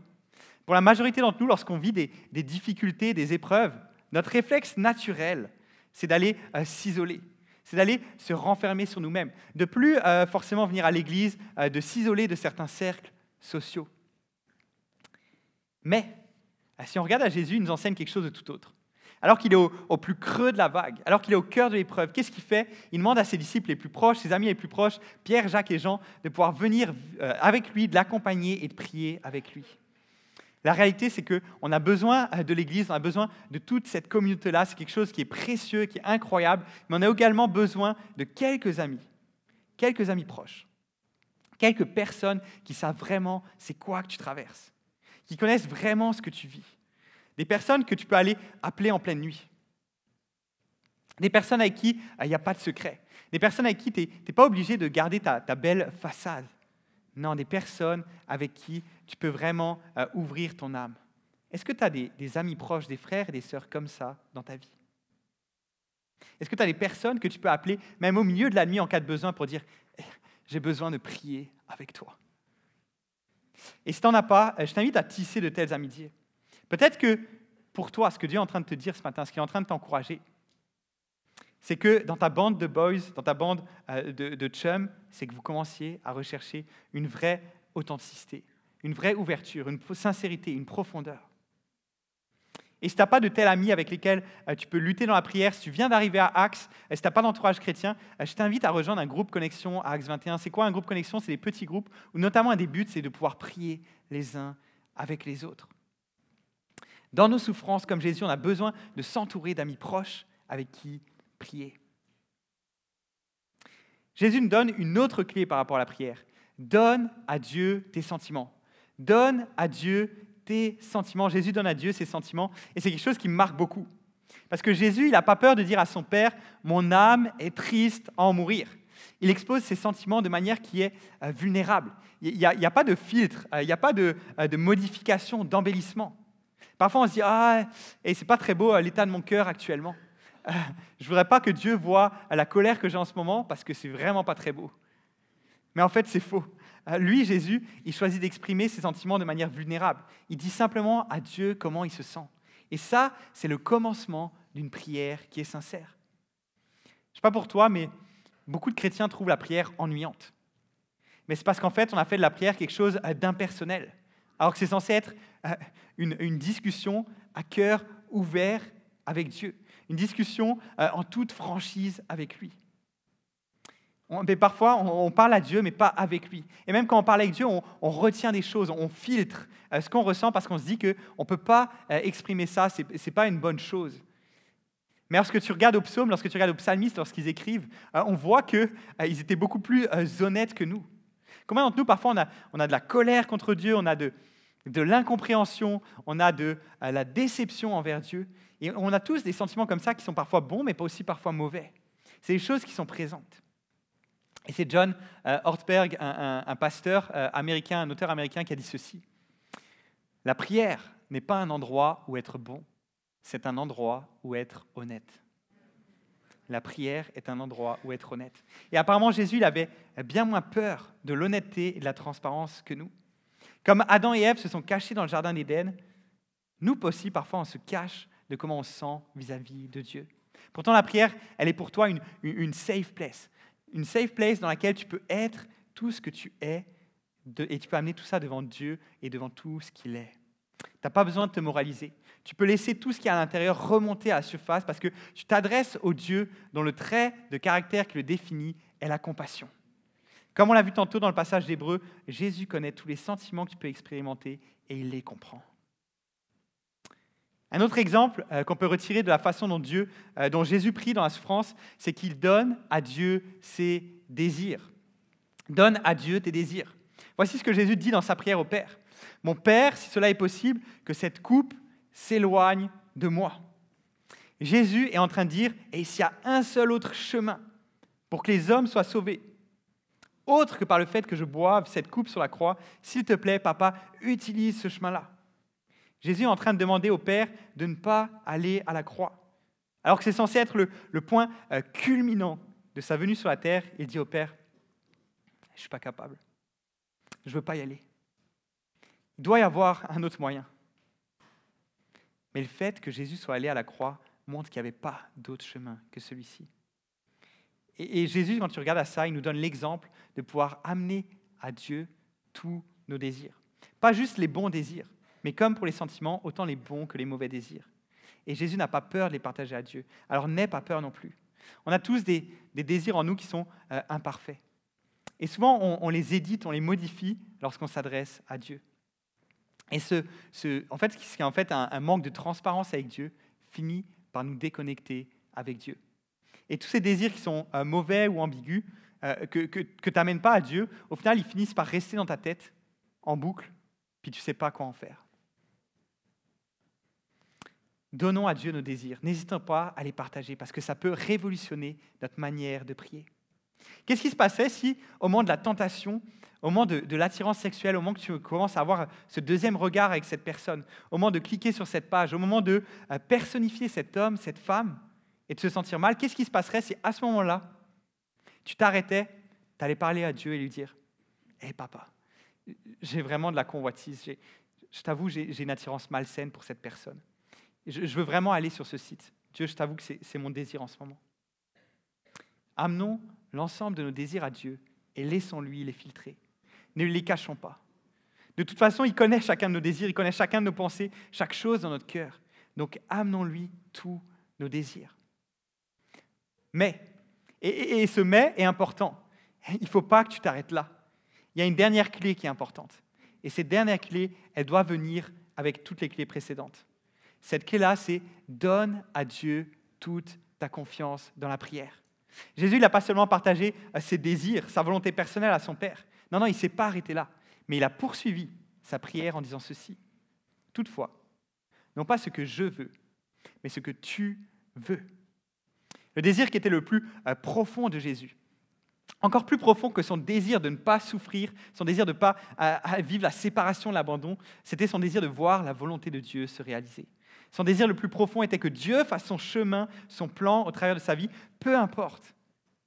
Pour la majorité d'entre nous, lorsqu'on vit des difficultés, des épreuves, notre réflexe naturel, c'est d'aller s'isoler, c'est d'aller se renfermer sur nous-mêmes, de plus forcément venir à l'église, de s'isoler de certains cercles sociaux. Mais, si on regarde à Jésus, il nous enseigne quelque chose de tout autre. Alors qu'il est au plus creux de la vague, alors qu'il est au cœur de l'épreuve, qu'est-ce qu'il fait? Il demande à ses disciples les plus proches, ses amis les plus proches, Pierre, Jacques et Jean, de pouvoir venir avec lui, de l'accompagner et de prier avec lui. La réalité, c'est qu'on a besoin de l'Église, on a besoin de toute cette communauté-là. C'est quelque chose qui est précieux, qui est incroyable. Mais on a également besoin de quelques amis proches, quelques personnes qui savent vraiment c'est quoi que tu traverses, qui connaissent vraiment ce que tu vis. Des personnes que tu peux aller appeler en pleine nuit. Des personnes avec qui il n'y a pas de secret. Des personnes avec qui tu n'es pas obligé de garder ta belle façade. Non, des personnes avec qui tu peux vraiment ouvrir ton âme. Est-ce que tu as des amis proches, des frères et des sœurs comme ça dans ta vie? Est-ce que tu as des personnes que tu peux appeler, même au milieu de la nuit en cas de besoin, pour dire « j'ai besoin de prier avec toi ». Et si tu n'en as pas, je t'invite à tisser de telles amitiés. Peut-être que pour toi, ce que Dieu est en train de te dire ce matin, ce qu'il est en train de t'encourager, c'est que dans ta bande de boys, dans ta bande de chums, c'est que vous commenciez à rechercher une vraie authenticité, une vraie ouverture, une sincérité, une profondeur. Et si tu n'as pas de tels amis avec lesquels tu peux lutter dans la prière, si tu viens d'arriver à Axe, si tu n'as pas d'entourage chrétien, je t'invite à rejoindre un groupe Connexion à Axe 21. C'est quoi un groupe Connexion? C'est des petits groupes où notamment un des buts, c'est de pouvoir prier les uns avec les autres. Dans nos souffrances, comme Jésus, on a besoin de s'entourer d'amis proches avec qui prier. Jésus nous donne une autre clé par rapport à la prière. Donne à Dieu tes sentiments. Donne à Dieu tes sentiments. Jésus donne à Dieu ses sentiments. Et c'est quelque chose qui me marque beaucoup. Parce que Jésus, il n'a pas peur de dire à son Père, « Mon âme est triste à en mourir ». Il expose ses sentiments de manière qui est vulnérable. Il n'y a pas de filtre, il n'y a pas de modification, d'embellissement. Parfois, on se dit, « Ah, et c'est pas très beau l'état de mon cœur actuellement. » Je ne voudrais pas que Dieu voie la colère que j'ai en ce moment parce que c'est vraiment pas très beau. Mais en fait, c'est faux. Lui, Jésus, il choisit d'exprimer ses sentiments de manière vulnérable. Il dit simplement à Dieu comment il se sent. Et ça, c'est le commencement d'une prière qui est sincère. Je ne sais pas pour toi, mais beaucoup de chrétiens trouvent la prière ennuyante. Mais c'est parce qu'en fait, on a fait de la prière quelque chose d'impersonnel, alors que c'est censé être une discussion à cœur ouvert avec Dieu. Une discussion en toute franchise avec lui. Mais parfois, on parle à Dieu, mais pas avec lui. Et même quand on parle avec Dieu, on retient des choses, on filtre ce qu'on ressent parce qu'on se dit qu'on ne peut pas exprimer ça, ce n'est pas une bonne chose. Mais lorsque tu regardes au psaume, lorsque tu regardes aux psalmistes, lorsqu'ils écrivent, on voit qu'ils étaient beaucoup plus honnêtes que nous. Combien d'entre nous, parfois, on a de la colère contre Dieu, on a de l'incompréhension, on a de la déception envers Dieu. Et on a tous des sentiments comme ça qui sont parfois bons, mais pas aussi parfois mauvais. C'est des choses qui sont présentes. Et c'est John Ortberg, un pasteur américain, un auteur américain, qui a dit ceci. La prière n'est pas un endroit où être bon, c'est un endroit où être honnête. La prière est un endroit où être honnête. Et apparemment, Jésus, il avait bien moins peur de l'honnêteté et de la transparence que nous. Comme Adam et Ève se sont cachés dans le jardin d'Éden, nous aussi, parfois, on se cache de comment on se sent vis-à-vis de Dieu. Pourtant, la prière, elle est pour toi une safe place. Une safe place dans laquelle tu peux être tout ce que tu es et tu peux amener tout ça devant Dieu et devant tout ce qu'il est. Tu n'as pas besoin de te moraliser. Tu peux laisser tout ce qui est à l'intérieur remonter à la surface parce que tu t'adresses au Dieu dont le trait de caractère qui le définit est la compassion. Comme on l'a vu tantôt dans le passage d'Hébreux, Jésus connaît tous les sentiments que tu peux expérimenter et il les comprend. Un autre exemple qu'on peut retirer de la façon dont Jésus prie dans la souffrance, c'est qu'il donne à Dieu ses désirs. Donne à Dieu tes désirs. Voici ce que Jésus dit dans sa prière au Père. « Mon Père, si cela est possible, que cette coupe s'éloigne de moi. » Jésus est en train de dire « Et s'il y a un seul autre chemin pour que les hommes soient sauvés, autre que par le fait que je boive cette coupe sur la croix, s'il te plaît, Papa, utilise ce chemin-là. » Jésus est en train de demander au Père de ne pas aller à la croix. Alors que c'est censé être le point culminant de sa venue sur la terre, il dit au Père, « Je ne suis pas capable, je ne veux pas y aller. Il doit y avoir un autre moyen. » Mais le fait que Jésus soit allé à la croix montre qu'il n'y avait pas d'autre chemin que celui-ci. Et Jésus, quand tu regardes à ça, il nous donne l'exemple de pouvoir amener à Dieu tous nos désirs. Pas juste les bons désirs, mais comme pour les sentiments, autant les bons que les mauvais désirs. Et Jésus n'a pas peur de les partager à Dieu. Alors n'aie pas peur non plus. On a tous des désirs en nous qui sont imparfaits. Et souvent, on les édite, on les modifie lorsqu'on s'adresse à Dieu. Et en fait, ce qui est en fait un manque de transparence avec Dieu finit par nous déconnecter avec Dieu. Et tous ces désirs qui sont mauvais ou ambigus, que tu n'amènes pas à Dieu, au final, ils finissent par rester dans ta tête, en boucle, puis tu ne sais pas quoi en faire. Donnons à Dieu nos désirs. N'hésitons pas à les partager, parce que ça peut révolutionner notre manière de prier. Qu'est-ce qui se passerait si, au moment de la tentation, au moment de l'attirance sexuelle, au moment que tu commences à avoir ce deuxième regard avec cette personne, au moment de cliquer sur cette page, au moment de personnifier cet homme, cette femme, et de se sentir mal, qu'est-ce qui se passerait si, à ce moment-là, tu t'arrêtais, tu allais parler à Dieu et lui dire « Hé papa, j'ai vraiment de la convoitise, je t'avoue, j'ai une attirance malsaine pour cette personne. Je veux vraiment aller sur ce site. Dieu, je t'avoue que c'est mon désir en ce moment. » Amenons l'ensemble de nos désirs à Dieu et laissons-lui les filtrer. Ne les cachons pas. De toute façon, il connaît chacun de nos désirs, il connaît chacun de nos pensées, chaque chose dans notre cœur. Donc, amenons-lui tous nos désirs. Mais, et ce mais est important, il ne faut pas que tu t'arrêtes là. Il y a une dernière clé qui est importante. Et cette dernière clé, elle doit venir avec toutes les clés précédentes. Cette clé-là, c'est « donne à Dieu toute ta confiance dans la prière ». Jésus, il n'a pas seulement partagé ses désirs, sa volonté personnelle à son Père. Non, il ne s'est pas arrêté là. Mais il a poursuivi sa prière en disant ceci. « Toutefois, non pas ce que je veux, mais ce que tu veux. » Le désir qui était le plus profond de Jésus. Encore plus profond que son désir de ne pas souffrir, son désir de ne pas vivre la séparation, l'abandon, c'était son désir de voir la volonté de Dieu se réaliser. Son désir le plus profond était que Dieu fasse son chemin, son plan au travers de sa vie, peu importe,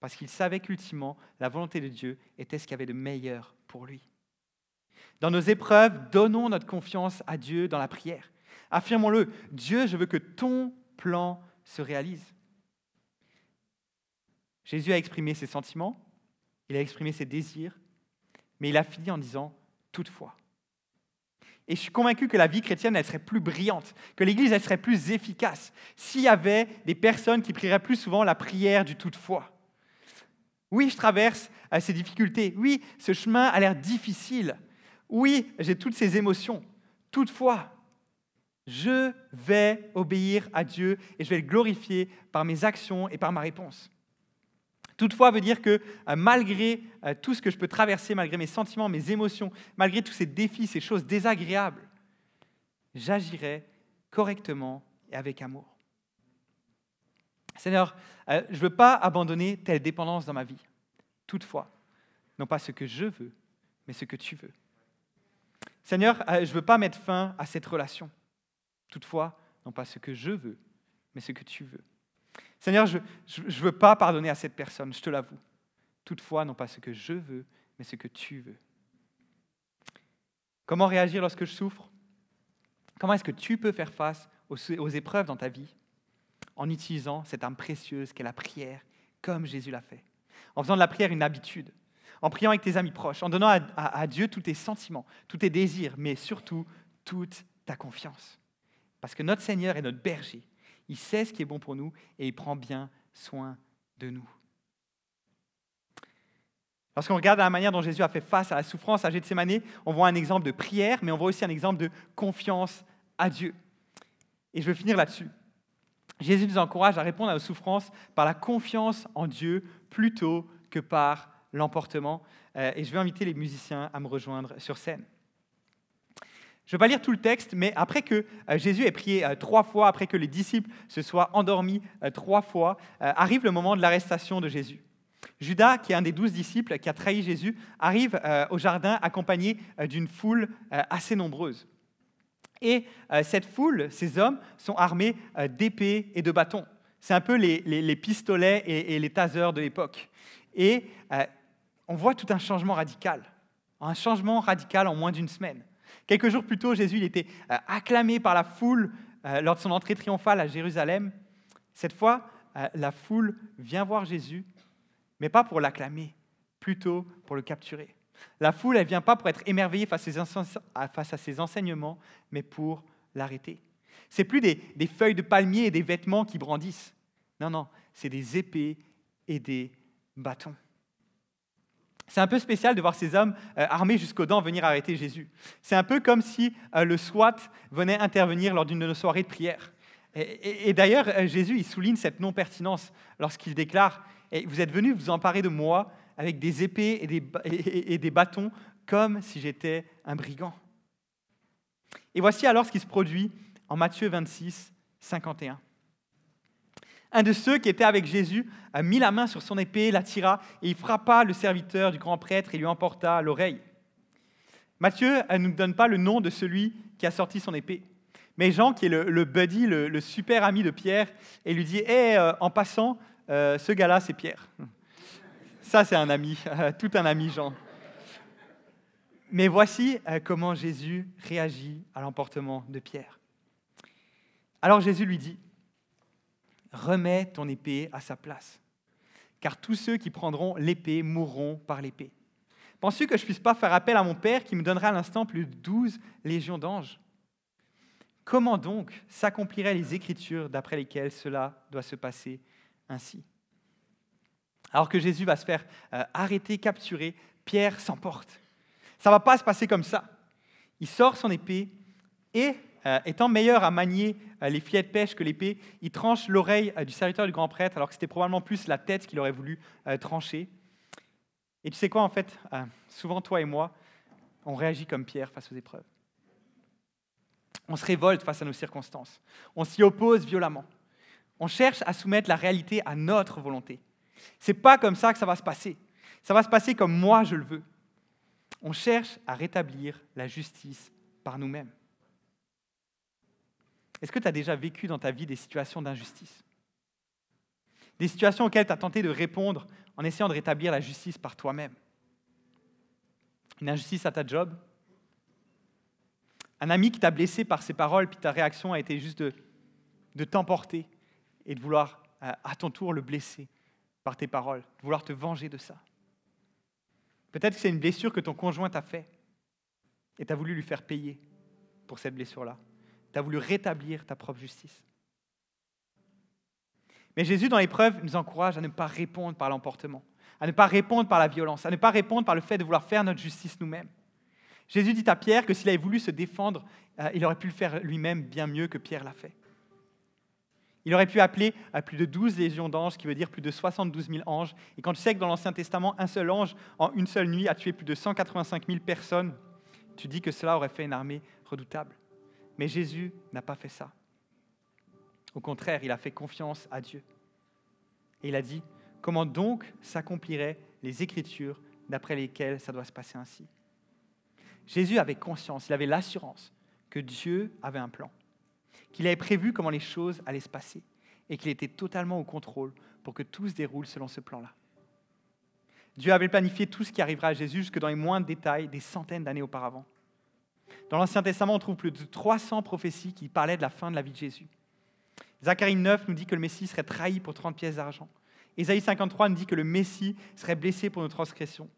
parce qu'il savait qu'ultimement, la volonté de Dieu était ce qu'il y avait de meilleur pour lui. Dans nos épreuves, donnons notre confiance à Dieu dans la prière. Affirmons-le, Dieu, je veux que ton plan se réalise. Jésus a exprimé ses sentiments, il a exprimé ses désirs, mais il a fini en disant « toutefois ». Et je suis convaincu que la vie chrétienne, elle serait plus brillante, que l'Église, elle serait plus efficace s'il y avait des personnes qui prieraient plus souvent la prière du toutefois. Oui, je traverse ces difficultés. Oui, ce chemin a l'air difficile. Oui, j'ai toutes ces émotions. Toutefois, je vais obéir à Dieu et je vais le glorifier par mes actions et par ma réponse. Toutefois veut dire que malgré tout ce que je peux traverser, malgré mes sentiments, mes émotions, malgré tous ces défis, ces choses désagréables, j'agirai correctement et avec amour. Seigneur, je ne veux pas abandonner telle dépendance dans ma vie. Toutefois, non pas ce que je veux, mais ce que tu veux. Seigneur, je ne veux pas mettre fin à cette relation. Toutefois, non pas ce que je veux, mais ce que tu veux. Seigneur, je ne veux pas pardonner à cette personne, je te l'avoue. Toutefois, non pas ce que je veux, mais ce que tu veux. Comment réagir lorsque je souffre? Comment est-ce que tu peux faire face aux épreuves dans ta vie? En utilisant cette arme précieuse qu'est la prière, comme Jésus l'a fait. En faisant de la prière une habitude, en priant avec tes amis proches, en donnant à Dieu tous tes sentiments, tous tes désirs, mais surtout toute ta confiance. Parce que notre Seigneur est notre berger. Il sait ce qui est bon pour nous et il prend bien soin de nous. Lorsqu'on regarde la manière dont Jésus a fait face à la souffrance à Gethsémani, on voit un exemple de prière, mais on voit aussi un exemple de confiance à Dieu. Et je veux finir là-dessus. Jésus nous encourage à répondre à nos souffrances par la confiance en Dieu plutôt que par l'emportement. Et je vais inviter les musiciens à me rejoindre sur scène. Je ne vais pas lire tout le texte, mais après que Jésus ait prié 3 fois, après que les disciples se soient endormis 3 fois, arrive le moment de l'arrestation de Jésus. Judas, qui est un des 12 disciples qui a trahi Jésus, arrive au jardin accompagné d'une foule assez nombreuse. Et cette foule, ces hommes, sont armés d'épées et de bâtons. C'est un peu les pistolets et les tasers de l'époque. Et on voit tout un changement radical en moins d'une semaine. Quelques jours plus tôt, Jésus il était acclamé par la foule lors de son entrée triomphale à Jérusalem. Cette fois, la foule vient voir Jésus, mais pas pour l'acclamer, plutôt pour le capturer. La foule, elle ne vient pas pour être émerveillée face à ses enseignements, mais pour l'arrêter. Ce n'est plus des feuilles de palmier et des vêtements qui brandissent. Non, c'est des épées et des bâtons. C'est un peu spécial de voir ces hommes armés jusqu'aux dents venir arrêter Jésus. C'est un peu comme si le SWAT venait intervenir lors d'une de nos soirées de prière. Et d'ailleurs, Jésus il souligne cette non-pertinence lorsqu'il déclare « Vous êtes venus vous emparer de moi avec des épées et des bâtons comme si j'étais un brigand. » Et voici alors ce qui se produit en Matthieu 26, 51. Un de ceux qui étaient avec Jésus a mis la main sur son épée, la tira, et il frappa le serviteur du grand prêtre et lui emporta l'oreille. Matthieu ne nous donne pas le nom de celui qui a sorti son épée. Mais Jean, qui est le buddy, le super ami de Pierre, et lui dit « en passant, ce gars-là, c'est Pierre. » Ça, c'est un ami, tout un ami, Jean. Mais voici comment Jésus réagit à l'emportement de Pierre. Alors Jésus lui dit « Remets ton épée à sa place, car tous ceux qui prendront l'épée mourront par l'épée. Penses-tu que je ne puisse pas faire appel à mon Père qui me donnera à l'instant plus de 12 légions d'anges ? Comment donc s'accompliraient les Écritures d'après lesquelles cela doit se passer ainsi ?» Alors que Jésus va se faire arrêter, capturer, Pierre s'emporte. Ça ne va pas se passer comme ça. Il sort son épée et, étant meilleur à manier les filets de pêche que l'épée, il tranche l'oreille du serviteur du grand prêtre, alors que c'était probablement plus la tête qu'il aurait voulu trancher. Et tu sais quoi, en fait, souvent toi et moi, on réagit comme Pierre face aux épreuves. On se révolte face à nos circonstances. On s'y oppose violemment. On cherche à soumettre la réalité à notre volonté. Ce n'est pas comme ça que ça va se passer. Ça va se passer comme moi je le veux. On cherche à rétablir la justice par nous-mêmes. Est-ce que tu as déjà vécu dans ta vie des situations d'injustice ? Des situations auxquelles tu as tenté de répondre en essayant de rétablir la justice par toi-même ? Une injustice à ta job ? Un ami qui t'a blessé par ses paroles, puis ta réaction a été juste de t'emporter et de vouloir à ton tour le blesser par tes paroles, de vouloir te venger de ça. Peut-être que c'est une blessure que ton conjoint t'a fait et tu as voulu lui faire payer pour cette blessure-là. Tu as voulu rétablir ta propre justice. Mais Jésus, dans l'épreuve, nous encourage à ne pas répondre par l'emportement, à ne pas répondre par la violence, à ne pas répondre par le fait de vouloir faire notre justice nous-mêmes. Jésus dit à Pierre que s'il avait voulu se défendre, il aurait pu le faire lui-même bien mieux que Pierre l'a fait. Il aurait pu appeler à plus de 12 légions d'anges, qui veut dire plus de 72 000 anges. Et quand tu sais que dans l'Ancien Testament, un seul ange, en une seule nuit, a tué plus de 185 000 personnes, tu dis que cela aurait fait une armée redoutable. Mais Jésus n'a pas fait ça. Au contraire, il a fait confiance à Dieu. Et il a dit, comment donc s'accompliraient les Écritures d'après lesquelles ça doit se passer ainsi ? Jésus avait conscience, il avait l'assurance que Dieu avait un plan, qu'il avait prévu comment les choses allaient se passer et qu'il était totalement au contrôle pour que tout se déroule selon ce plan-là. Dieu avait planifié tout ce qui arrivera à Jésus jusque dans les moindres détails des centaines d'années auparavant. Dans l'Ancien Testament, on trouve plus de 300 prophéties qui parlaient de la fin de la vie de Jésus. Zacharie 9 nous dit que le Messie serait trahi pour 30 pièces d'argent. Ésaïe 53 nous dit que le Messie serait blessé pour nos transgressions.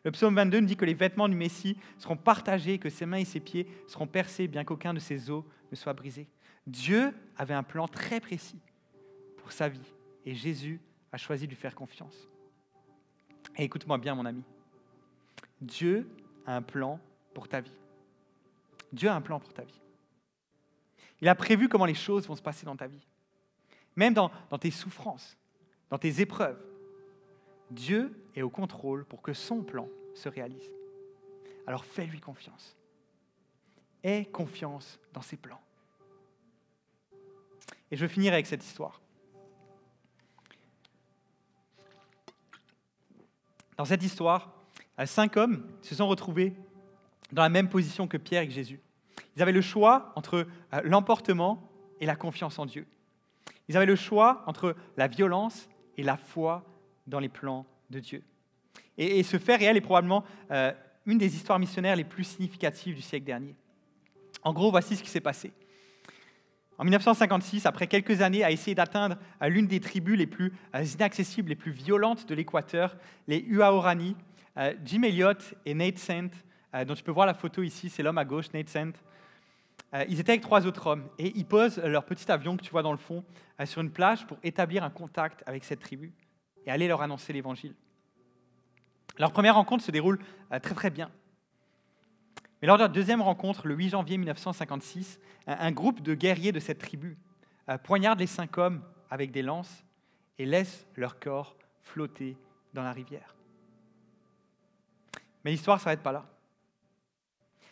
Le psaume 22 nous dit que les vêtements du Messie seront partagés, que ses mains et ses pieds seront percés, bien qu'aucun de ses os ne soit brisé. Dieu avait un plan très précis pour sa vie, et Jésus a choisi de lui faire confiance. Et écoute-moi bien, mon ami. Dieu a un plan pour ta vie. Dieu a un plan pour ta vie. Il a prévu comment les choses vont se passer dans ta vie. Même dans tes souffrances, dans tes épreuves. Dieu est au contrôle pour que son plan se réalise. Alors fais-lui confiance. Aie confiance dans ses plans. Et je veux finir avec cette histoire. Dans cette histoire, 5 hommes se sont retrouvés dans la même position que Pierre et que Jésus. Ils avaient le choix entre l'emportement et la confiance en Dieu. Ils avaient le choix entre la violence et la foi dans les plans de Dieu. Et ce fait réel est probablement une des histoires missionnaires les plus significatives du siècle dernier. En gros, voici ce qui s'est passé. En 1956, après quelques années à essayer d'atteindre l'une des tribus les plus inaccessibles, les plus violentes de l'Équateur, les Huaorani, Jim Elliot et Nate Saint, dont tu peux voir la photo ici, c'est l'homme à gauche, Nate Saint, ils étaient avec 3 autres hommes et ils posent leur petit avion que tu vois dans le fond sur une plage pour établir un contact avec cette tribu et aller leur annoncer l'Évangile. Leur première rencontre se déroule très très bien. Mais lors de leur deuxième rencontre, le 8 janvier 1956, un groupe de guerriers de cette tribu poignarde les 5 hommes avec des lances et laisse leur corps flotter dans la rivière. Mais l'histoire ne s'arrête pas là.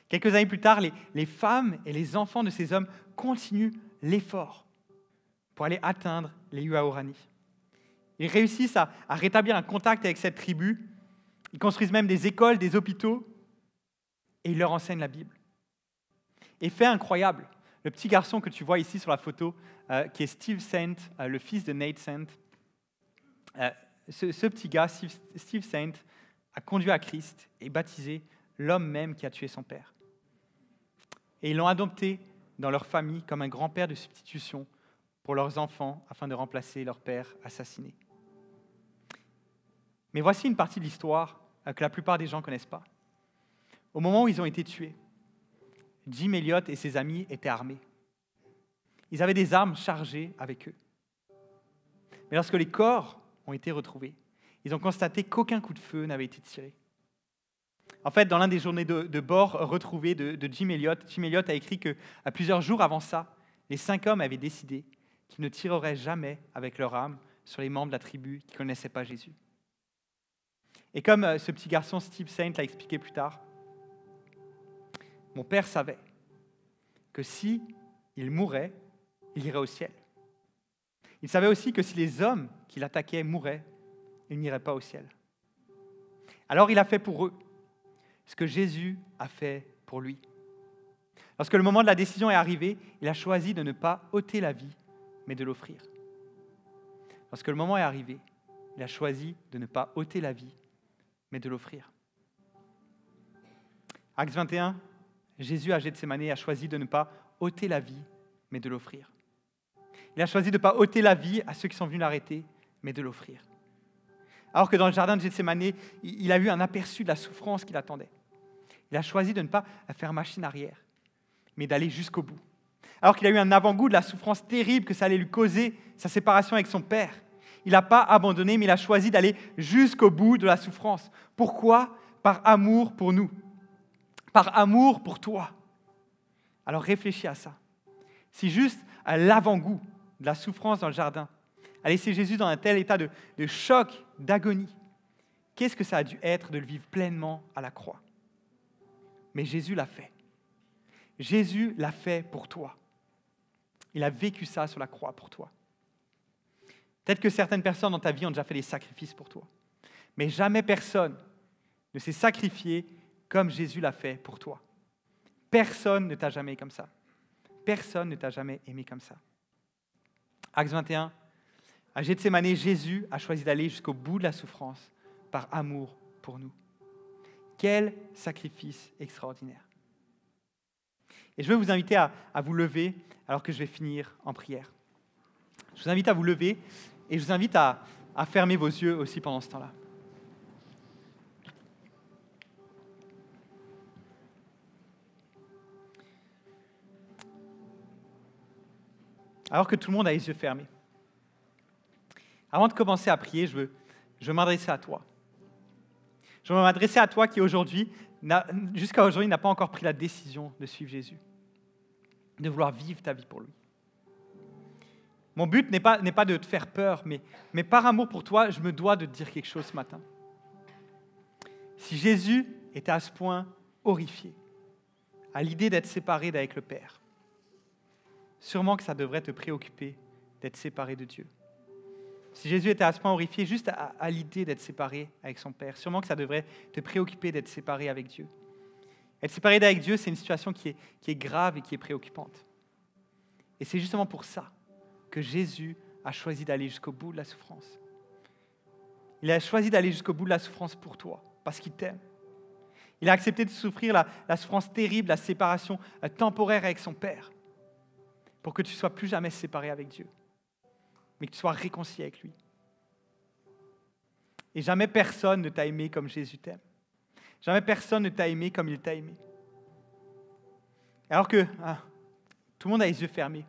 Quelques années plus tard, les femmes et les enfants de ces hommes continuent l'effort pour aller atteindre les Huaorani. Ils réussissent à rétablir un contact avec cette tribu. Ils construisent même des écoles, des hôpitaux, et ils leur enseignent la Bible. Et fait incroyable, le petit garçon que tu vois ici sur la photo, qui est Steve Saint, le fils de Nate Saint, ce petit gars, Steve Saint, a conduit à Christ et baptisé l'homme même qui a tué son père. Et ils l'ont adopté dans leur famille comme un grand-père de substitution pour leurs enfants afin de remplacer leur père assassiné. Mais voici une partie de l'histoire que la plupart des gens ne connaissent pas. Au moment où ils ont été tués, Jim Elliot et ses amis étaient armés. Ils avaient des armes chargées avec eux. Mais lorsque les corps ont été retrouvés, ils ont constaté qu'aucun coup de feu n'avait été tiré. En fait, dans l'un des journaux de bord retrouvés de Jim Elliot a écrit que, plusieurs jours avant ça, les 5 hommes avaient décidé qu'ils ne tireraient jamais avec leurs armes sur les membres de la tribu qui ne connaissaient pas Jésus. Et comme ce petit garçon Steve Saint l'a expliqué plus tard, mon père savait que si il mourait, il irait au ciel. Il savait aussi que si les hommes qui l'attaquaient mouraient, il n'irait pas au ciel. Alors il a fait pour eux ce que Jésus a fait pour lui. Lorsque le moment de la décision est arrivé, il a choisi de ne pas ôter la vie, mais de l'offrir. Lorsque le moment est arrivé, il a choisi de ne pas ôter la vie, mais de l'offrir. Acte 21, Jésus à Gethsémanée a choisi de ne pas ôter la vie, mais de l'offrir. Il a choisi de ne pas ôter la vie à ceux qui sont venus l'arrêter, mais de l'offrir. Alors que dans le jardin de Gethsémanée, il a eu un aperçu de la souffrance qui l'attendait. Il a choisi de ne pas faire machine arrière, mais d'aller jusqu'au bout. Alors qu'il a eu un avant-goût de la souffrance terrible que ça allait lui causer, sa séparation avec son père, il n'a pas abandonné, mais il a choisi d'aller jusqu'au bout de la souffrance. Pourquoi ? Par amour pour nous. Par amour pour toi. Alors réfléchis à ça. Si juste à l'avant-goût de la souffrance dans le jardin a laissé Jésus dans un tel état de choc, d'agonie, qu'est-ce que ça a dû être de le vivre pleinement à la croix ? Mais Jésus l'a fait. Jésus l'a fait pour toi. Il a vécu ça sur la croix pour toi. Peut-être que certaines personnes dans ta vie ont déjà fait des sacrifices pour toi. Mais jamais personne ne s'est sacrifié comme Jésus l'a fait pour toi. Personne ne t'a jamais comme ça. Personne ne t'a jamais aimé comme ça. Acte 21, à Gethsémanée, Jésus a choisi d'aller jusqu'au bout de la souffrance par amour pour nous. Quel sacrifice extraordinaire. Et je veux vous inviter à vous lever alors que je vais finir en prière. Je vous invite à vous lever et je vous invite à fermer vos yeux aussi pendant ce temps-là. Alors que tout le monde a les yeux fermés. Avant de commencer à prier, je veux m'adresser à toi. Je veux m'adresser à toi qui aujourd'hui, jusqu'à aujourd'hui, n'a pas encore pris la décision de suivre Jésus, de vouloir vivre ta vie pour lui. Mon but n'est pas de te faire peur, mais par amour pour toi, je me dois de te dire quelque chose ce matin. Si Jésus était à ce point horrifié à l'idée d'être séparé d'avec le Père, sûrement que ça devrait te préoccuper d'être séparé de Dieu. Si Jésus était à ce point horrifié juste à l'idée d'être séparé avec son Père, sûrement que ça devrait te préoccuper d'être séparé avec Dieu. Être séparé d'avec Dieu, c'est une situation qui est grave et qui est préoccupante. Et c'est justement pour ça que Jésus a choisi d'aller jusqu'au bout de la souffrance. Il a choisi d'aller jusqu'au bout de la souffrance pour toi, parce qu'il t'aime. Il a accepté de souffrir la souffrance terrible, la séparation temporaire avec son Père, pour que tu ne sois plus jamais séparé avec Dieu, mais que tu sois réconcilié avec lui. Et jamais personne ne t'a aimé comme Jésus t'aime. Jamais personne ne t'a aimé comme il t'a aimé. Alors que tout le monde a les yeux fermés.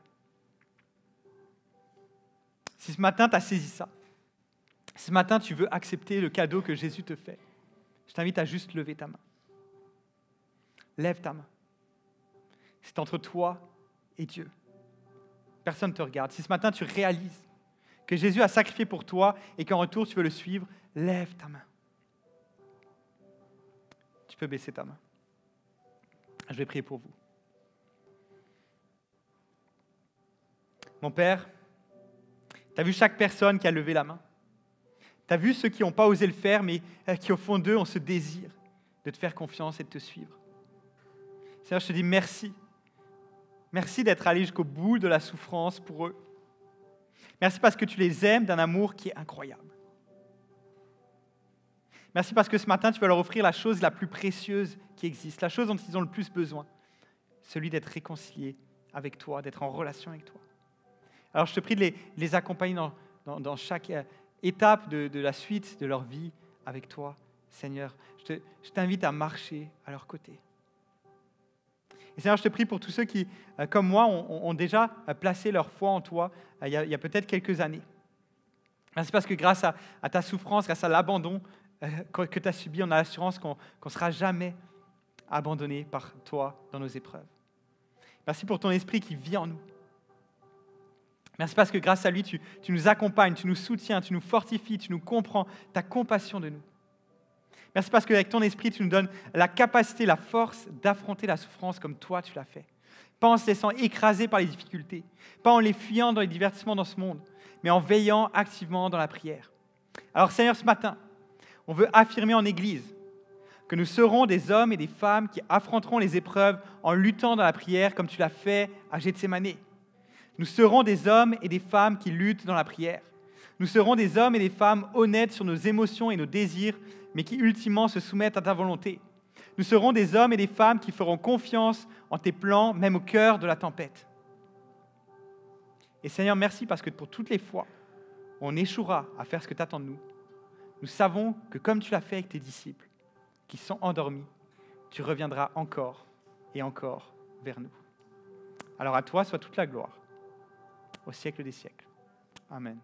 Si ce matin tu as saisi ça, si ce matin tu veux accepter le cadeau que Jésus te fait, Je t'invite à juste lever ta main. Lève ta main. C'est entre toi et Dieu. Personne ne te regarde. Si ce matin tu réalises que Jésus a sacrifié pour toi et qu'en retour tu veux le suivre, lève ta main. Tu peux baisser ta main. Je vais prier pour vous. Mon Père, tu as vu chaque personne qui a levé la main. Tu as vu ceux qui n'ont pas osé le faire, mais qui au fond d'eux ont ce désir de te faire confiance et de te suivre. Seigneur, je te dis merci. Merci d'être allé jusqu'au bout de la souffrance pour eux. Merci parce que tu les aimes d'un amour qui est incroyable. Merci parce que ce matin, tu vas leur offrir la chose la plus précieuse qui existe, la chose dont ils ont le plus besoin, celui d'être réconciliés avec toi, d'être en relation avec toi. Alors je te prie de les accompagner dans chaque étape de la suite de leur vie avec toi, Seigneur. Je t'invite à marcher à leur côté. Et Seigneur, je te prie pour tous ceux qui, comme moi, ont déjà placé leur foi en toi il y a peut-être quelques années. Merci parce que grâce à ta souffrance, grâce à l'abandon que tu as subi, on a l'assurance qu'on ne sera jamais abandonné par toi dans nos épreuves. Merci pour ton esprit qui vit en nous. Merci parce que grâce à lui, tu nous accompagnes, tu nous soutiens, tu nous fortifies, tu nous comprends, tu as compassion de nous. Merci parce qu'avec ton esprit, tu nous donnes la capacité, la force d'affronter la souffrance comme toi tu l'as fait. Pas en se laissant écraser par les difficultés, pas en les fuyant dans les divertissements dans ce monde, mais en veillant activement dans la prière. Alors Seigneur, ce matin, on veut affirmer en Église que nous serons des hommes et des femmes qui affronteront les épreuves en luttant dans la prière comme tu l'as fait à Gethsémanée. Nous serons des hommes et des femmes qui luttent dans la prière. Nous serons des hommes et des femmes honnêtes sur nos émotions et nos désirs, mais qui ultimement se soumettent à ta volonté. Nous serons des hommes et des femmes qui feront confiance en tes plans, même au cœur de la tempête. Et Seigneur, merci parce que pour toutes les fois où on échouera à faire ce que tu attends de nous, nous savons que comme tu l'as fait avec tes disciples, qui sont endormis, tu reviendras encore et encore vers nous. Alors à toi soit toute la gloire, au siècle des siècles. Amen.